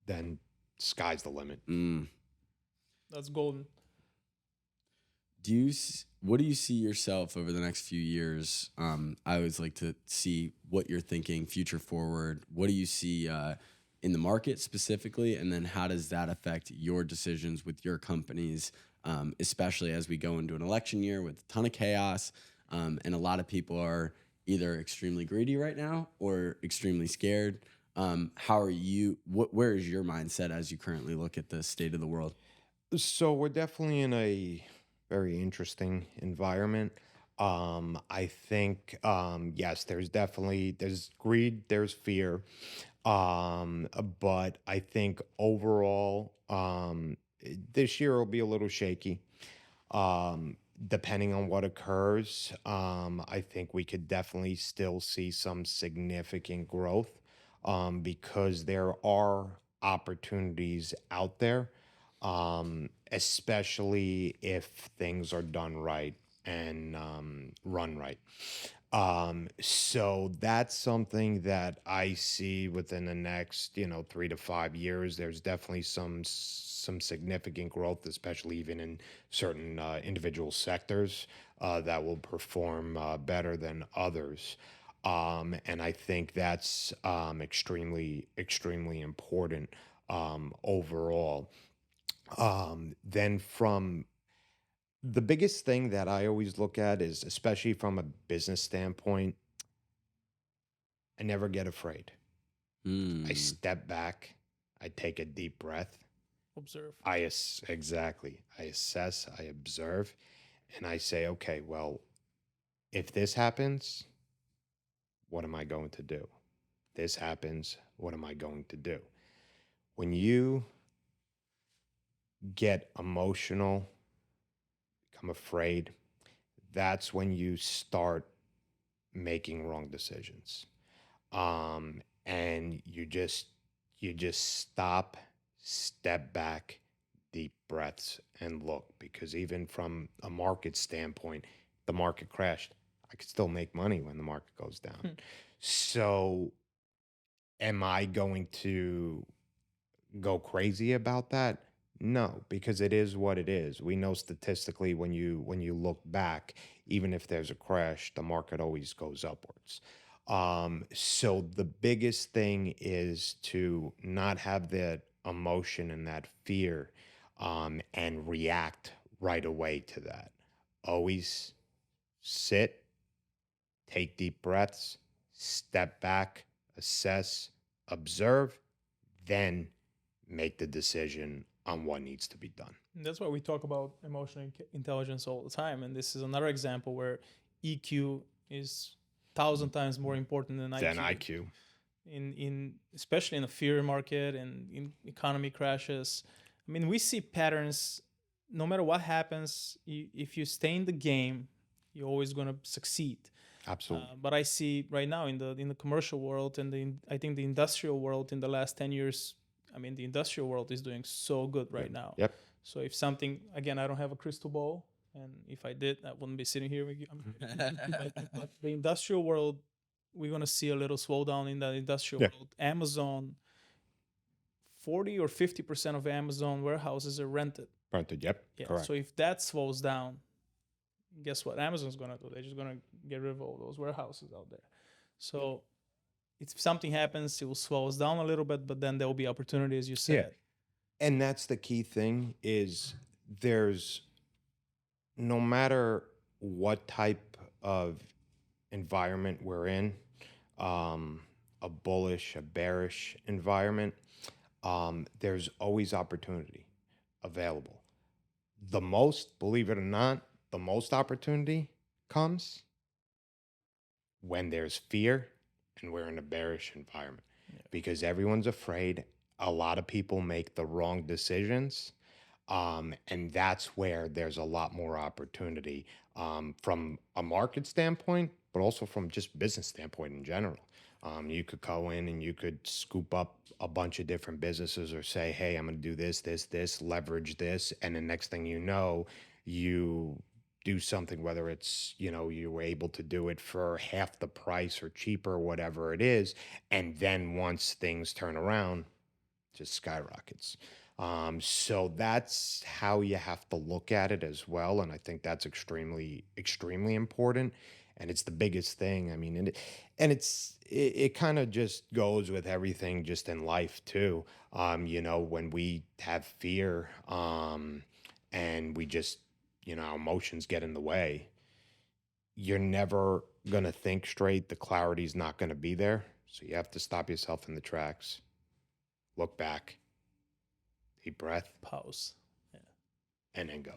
then sky's the limit. Mm. That's golden. What do you see yourself over the next few years? I always like to see what you're thinking future forward. What do you see in the market specifically, and then how does that affect your decisions with your companies, especially as we go into an election year with a ton of chaos, and a lot of people are either extremely greedy right now or extremely scared. How are you? Where is your mindset as you currently look at the state of the world? So we're definitely in a very interesting environment. I think yes, there's greed, there's fear. But I think overall, this year will be a little shaky. Um, Depending on what occurs, I think we could definitely still see some significant growth, because there are opportunities out there, especially if things are done right and run right. So that's something that I see within the next, 3 to 5 years. There's definitely some significant growth, especially even in certain individual sectors that will perform better than others. And I think that's extremely important overall. Then from the biggest thing that I always look at is, especially from a business standpoint, I never get afraid. I Mm. step back, I take a deep breath, Observe. exactly. I assess, I observe, and I say, okay, well, if this happens, what am I going to do? This happens, what am I going to do? When you get emotional, become afraid, that's when you start making wrong decisions. And you just stop, step back, deep breaths, and look, because even from a market standpoint, the market crashed. I could still make money when the market goes down. So am I going to go crazy about that? No, because it is what it is. We know statistically, when you look back, even if there's a crash, the market always goes upwards. So the biggest thing is to not have that emotion and that fear, and react right away to that. Always sit, take deep breaths, step back, assess, observe, then make the decision on what needs to be done. That's why we talk about emotional intelligence all the time. And this is another example where EQ is 1,000 times more important than Then IQ. IQ. In especially in the fear market and in economy crashes. I mean, we see patterns. No matter what happens, if you stay in the game, you're always going to succeed. Absolutely. But I see right now in the commercial world and I think the industrial world in the last 10 years. I mean, the industrial world is doing so good right now. Yep. So if something, again, I don't have a crystal ball, and if I did, I wouldn't be sitting here with you. But the industrial world, we're gonna see a little slowdown in the industrial Yeah. world. Amazon, 40 or 50% of Amazon warehouses are rented. Fronted, yep. Yeah. Correct. So if that slows down, guess what Amazon's gonna do? They're just gonna get rid of all those warehouses out there. So if something happens, it will slow us down a little bit, but then there will be opportunity, as you said. And that's the key thing is there's no matter what type of environment we're in, a bullish, a bearish environment, there's always opportunity available. The most, believe it or not, the most opportunity comes when there's fear and we're in a bearish environment because everyone's afraid. A lot of people make the wrong decisions. And that's where there's a lot more opportunity from a market standpoint, but also from just business standpoint in general. You could go in and you could scoop up a bunch of different businesses or say, hey, I'm going to do this, leverage this. And the next thing you know, you do something, whether it's, you were able to do it for half the price or cheaper, whatever it is. And then once things turn around, just skyrockets. So that's how you have to look at it as well. And I think that's extremely, extremely important. And it's the biggest thing. I mean, it kind of just goes with everything just in life too. When we have fear, and we just, our emotions get in the way, you're never going to think straight. The clarity's not going to be there. So you have to stop yourself in the tracks, look back, deep breath, Pause. and then go.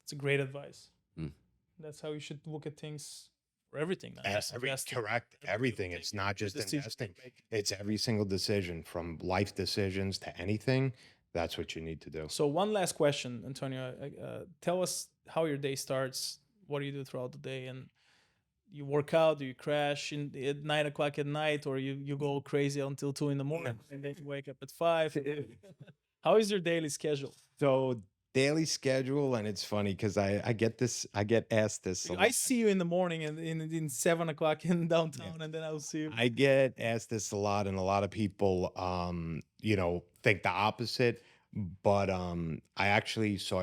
It's a great advice. Mm. That's how you should look at things for everything. Not just investing. Correct. Everything. It's not just investing. It's every single decision, from life decisions to anything. That's what you need to do. So one last question, Antonio. Tell us how your day starts. What do you do throughout the day? And you work out? Do you crash at 9 o'clock at night, or you go crazy until 2 a.m. and then you wake up at 5? How is your daily schedule? So daily schedule, and it's funny because I get asked this. I see you in the morning and in 7 o'clock in downtown, and then I'll see you. I get asked this a lot, and a lot of people, think the opposite. But I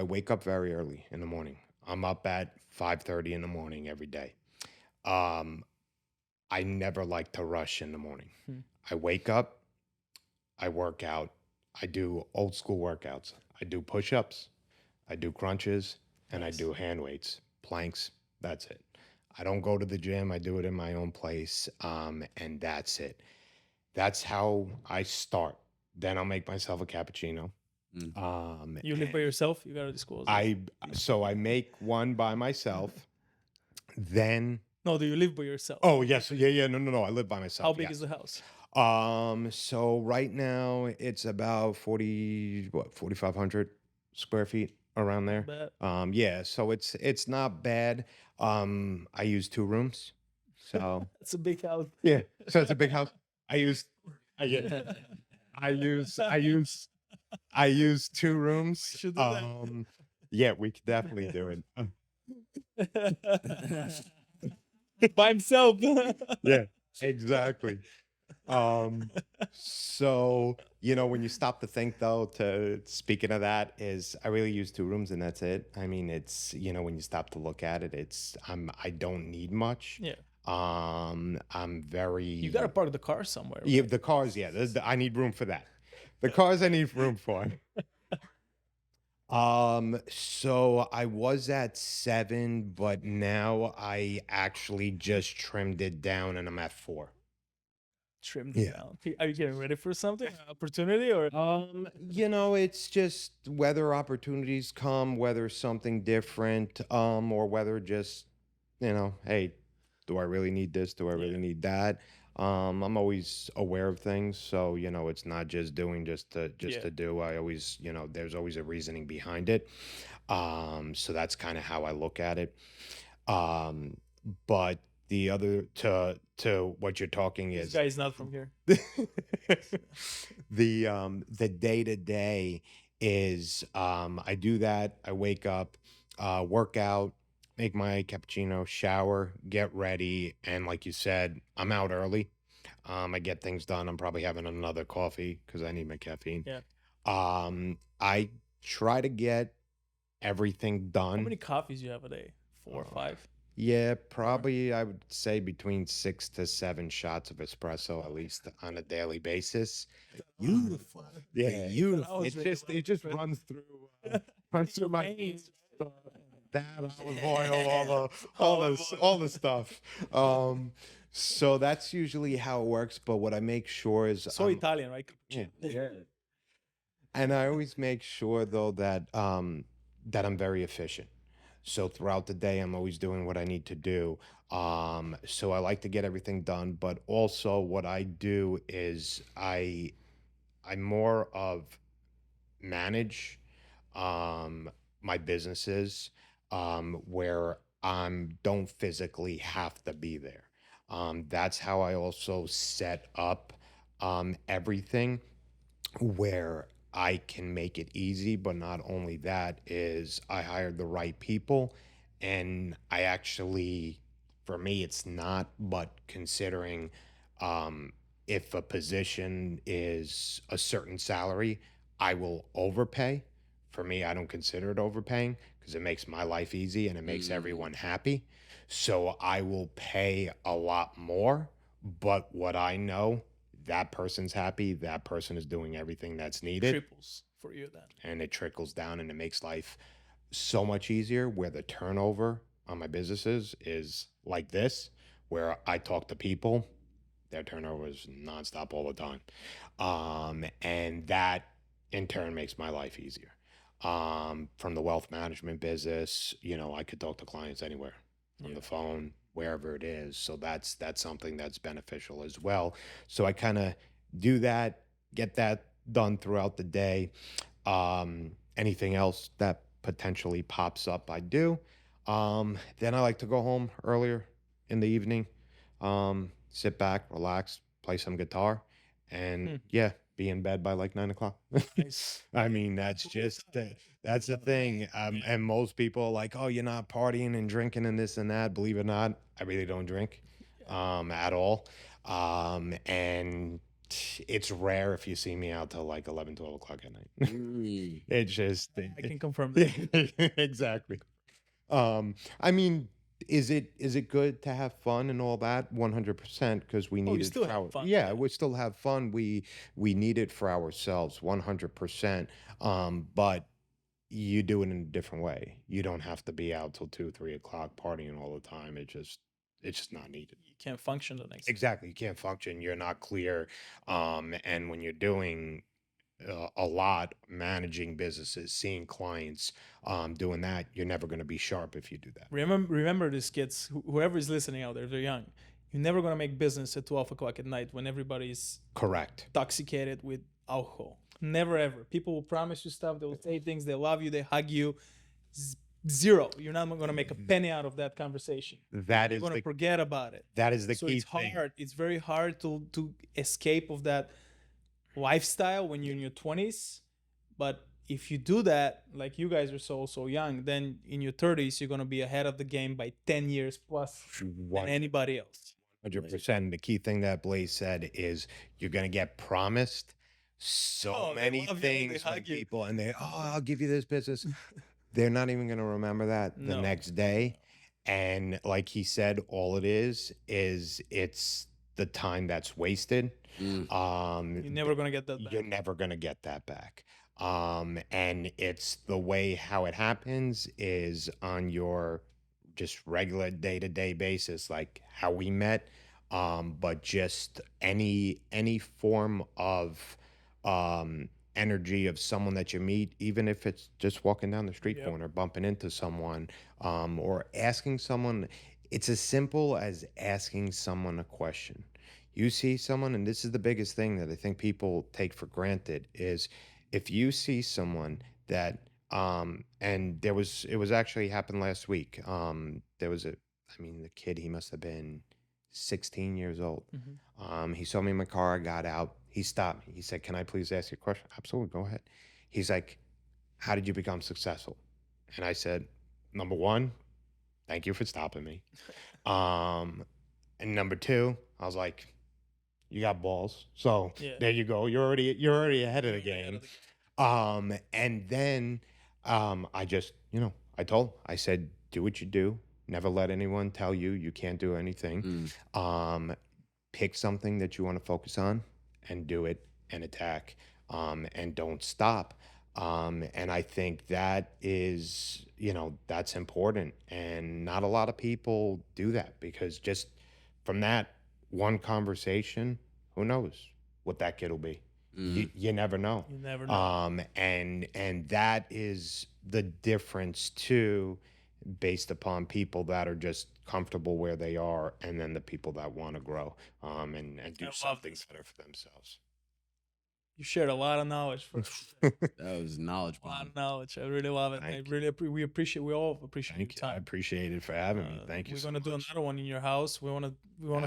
wake up very early in the morning. I'm up at 5:30 in the morning every day. I never like to rush in the morning. I wake up, I work out, I do old school workouts. I do push-ups, I do crunches, and I do hand weights, planks. That's it. I don't go to the gym. I do it in my own place, and that's it. That's how I start. Then I'll make myself a cappuccino. You live by yourself? You got to disclose that. So I make one by myself. Then No, do you live by yourself? Oh yes, yeah. No. I live by myself. How big is the house? So right now it's about 4,500 square feet, around there. Yeah. So it's not bad. I use 2 rooms. So That's a big house. yeah. So it's a big house. I use 2 rooms. should do that. Yeah, we could definitely do it. By himself. Yeah, exactly. So when you stop to think, though, speaking of that, is I really use 2 rooms and that's it. I mean, it's when you stop to look at it, I don't need much. Yeah. I'm very. You got to park the car somewhere. Yeah, the cars. Yeah, I need room for that. The cars I need room for. So I was at 7, but now I actually just trimmed it down and I'm at 4. Trimmed it down. Are you getting ready for something? Opportunity or? It's just whether opportunities come, whether something different, or whether just, hey, do I really need this? Do I really need that? I'm always aware of things, so it's not just doing just to do. I always, there's always a reasoning behind it. So that's kind of how I look at it. But the other to what you're talking This is guy is not from here. the day to day is I do that. I wake up, work out, make my cappuccino, shower, get ready, and like you said, I'm out early. I get things done. I'm probably having another coffee because I need my caffeine. Yeah. I try to get everything done. How many coffees you have a day? 4 or 5? Yeah, probably I would say between 6 to 7 shots of espresso at least on a daily basis. Beautiful. Yeah, Beautiful. it just runs through my veins. that olive oil, all the stuff. So that's usually how it works. But what I make sure is So Italian, right? yeah. And I always make sure though that that I'm very efficient. So throughout the day, I'm always doing what I need to do. So I like to get everything done, but also what I do is I more of manage my businesses where don't physically have to be there. That's how I also set up everything where I can make it easy. But not only that is I hired the right people, and I actually, for me, it's not, but considering um, if a position is a certain salary, I will overpay. For me, I don't consider it overpaying because it makes my life easy and it makes everyone happy. So I will pay a lot more, but what I know, that person's happy, that person is doing everything that's needed, Triples for you then. and it trickles down and it makes life so much easier. Where the turnover on my businesses is like this, where I talk to people, their turnover is nonstop all the time. And that in turn makes my life easier. From the wealth management business, I could talk to clients anywhere on the phone, wherever it is. So that's something that's beneficial as well. So I kind of do that, get that done throughout the day. Anything else that potentially pops up, I do. Then I like to go home earlier in the evening, sit back, relax, play some guitar, and yeah, be in bed by like 9 o'clock. Nice. I mean, that's the thing. And most people are like, oh, you're not partying and drinking and this and that. Believe it or not, I really don't drink at all. And it's rare if you see me out till like 11, 12 o'clock at night. It's just, I can confirm that. exactly. I mean, is it good to have fun and all that? 100%, because we Oh, need you it still for have fun. yeah, we still have fun. We need it for ourselves, 100%. But you do it in a different way. You don't have to be out till 2, 3 o'clock partying all the time. It's just not needed. You can't function the next day. Exactly. You can't function. You're not clear. And when you're doing a lot, managing businesses, seeing clients, doing that, you're never going to be sharp if you do that. Remember this, kids, whoever is listening out there, they're young. You're never going to make business at 12 o'clock at night when everybody's Correct. intoxicated with alcohol. Never ever. People will promise you stuff. They will say things. They love you. They hug you. Zero. You're not going to make a penny out of that conversation. That You're is going to the forget about it. that is the So key it's thing. hard. It's very hard to escape of that lifestyle when you're in your 20s. But if you do that, like you guys are so young, then in your 30s, you're going to be ahead of the game by 10 years plus than anybody else. 100%. The key thing that Blaze said is you're going to get promised so they many love you, they things when hug you. people, and I'll give you this business. They're not even going to remember that the No. next day. And like he said, all it is it's the time that's wasted. You're never going to get that back. You're never going to get that back. And it's the way how it happens is on your just regular day-to-day basis, like how we met. But just any form of energy of someone that you meet, even if it's just walking down the street Yep. corner, bumping into someone, or asking someone. It's as simple as asking someone a question. You see someone, and this is the biggest thing that I think people take for granted, is if you see someone that and it was actually happened last week. There was the kid, he must have been 16 years old. He saw me in my car. I got out. He stopped me. He said, "Can I please ask you a question?" Absolutely, go ahead. He's like, "How did you become successful?" And I said, "Number one, thank you for stopping me. And number two, I was like, you got balls. So Yeah. there you go. You're already ahead of the game. And then I just, I said, do what you do. Never let anyone tell you you can't do anything. Um, Pick something that you want to focus on and do it and attack, and don't stop. And I think that is, that's important. And not a lot of people do that because just from that one conversation, who knows what that kid will be? You never know. You never know. And that is the difference too, based upon people that are just comfortable where they are, and then the people that want to grow, and do I love something this. better for themselves. You shared a lot of knowledge for us. That was knowledge A lot bomb. of knowledge. I really love it. Thank We appreciate. We all appreciate Thank your you. I time. appreciate it for having me. Thank you We're so gonna do much. another one in your house. We wanna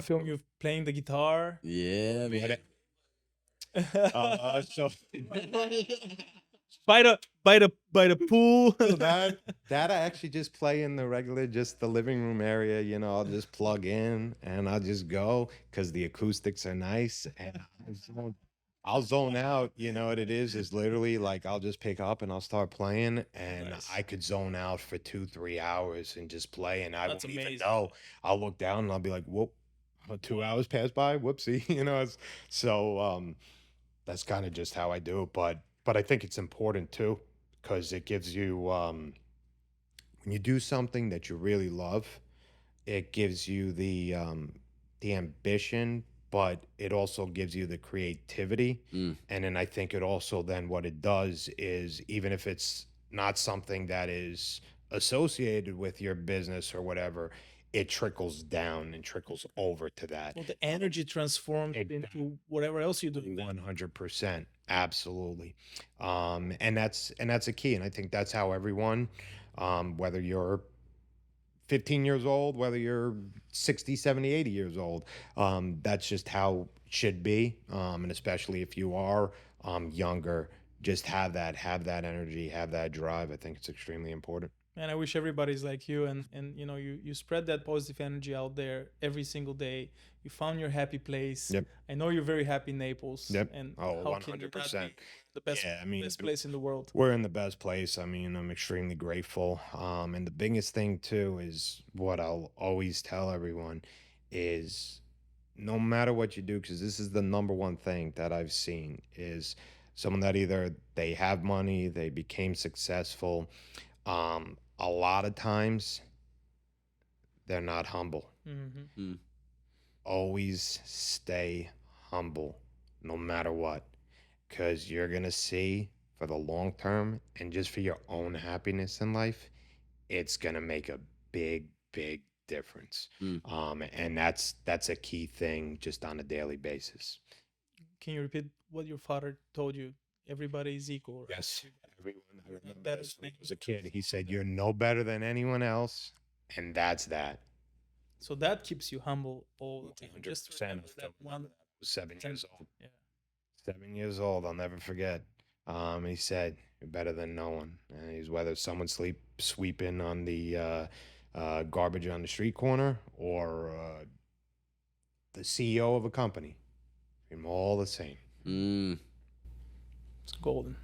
film you playing the guitar. Yeah, man. So by the pool. that I actually just play in the regular, just the living room area. I'll just plug in and I'll just go because the acoustics are nice, and I'll zone out. You know what it is literally like I'll just pick up and I'll start playing, and Nice. I could zone out for 2-3 hours and just play, and I That's won't even amazing. know. I'll look down and I'll be like, whoop, 2 hours passed by. Whoopsie. So that's kind of just how I do it. But I think it's important too, because it gives you, when you do something that you really love, it gives you the ambition, but it also gives you the creativity. And then I think it also, then what it does is, even if it's not something that is associated with your business or whatever, it trickles down and trickles over to that. Well, the energy transforms into whatever else you do. 100%, absolutely. And that's a key, and I think that's how everyone, whether you're 15 years old, whether you're 60, 70, 80 years old, that's just how it should be. And especially if you are younger, just have that energy, have that drive. I think it's extremely important. And I wish everybody's like you, and you spread that positive energy out there every single day. You found your happy place. Yep. I know you're very happy in Naples. Yep. And Oh, how can you not 100%. be the best Yeah, I mean, best place in the world? we're in the best place. I mean, I'm extremely grateful. And the biggest thing too is what I'll always tell everyone is, no matter what you do, because this is the number one thing that I've seen, is someone that either they have money, they became successful. A lot of times they're not humble. Mm-hmm. Always stay humble, no matter what, because you're gonna see, for the long term and just for your own happiness in life, it's gonna make a big, big difference. And that's a key thing just on a daily basis. Can you repeat what your father told you? Everybody is equal. Right? Yes, everyone. I remember better this when than I was a kid. He said, "You're no better than anyone else," and that's that. So that keeps you humble all the time. Just 100%. remember that one. I was 7 years old. Yeah. 7 years old. I'll never forget. He said, "You're better than no one." And he's, whether someone's sweeping on the garbage on the street corner, or the CEO of a company, I'm all the same. It's golden.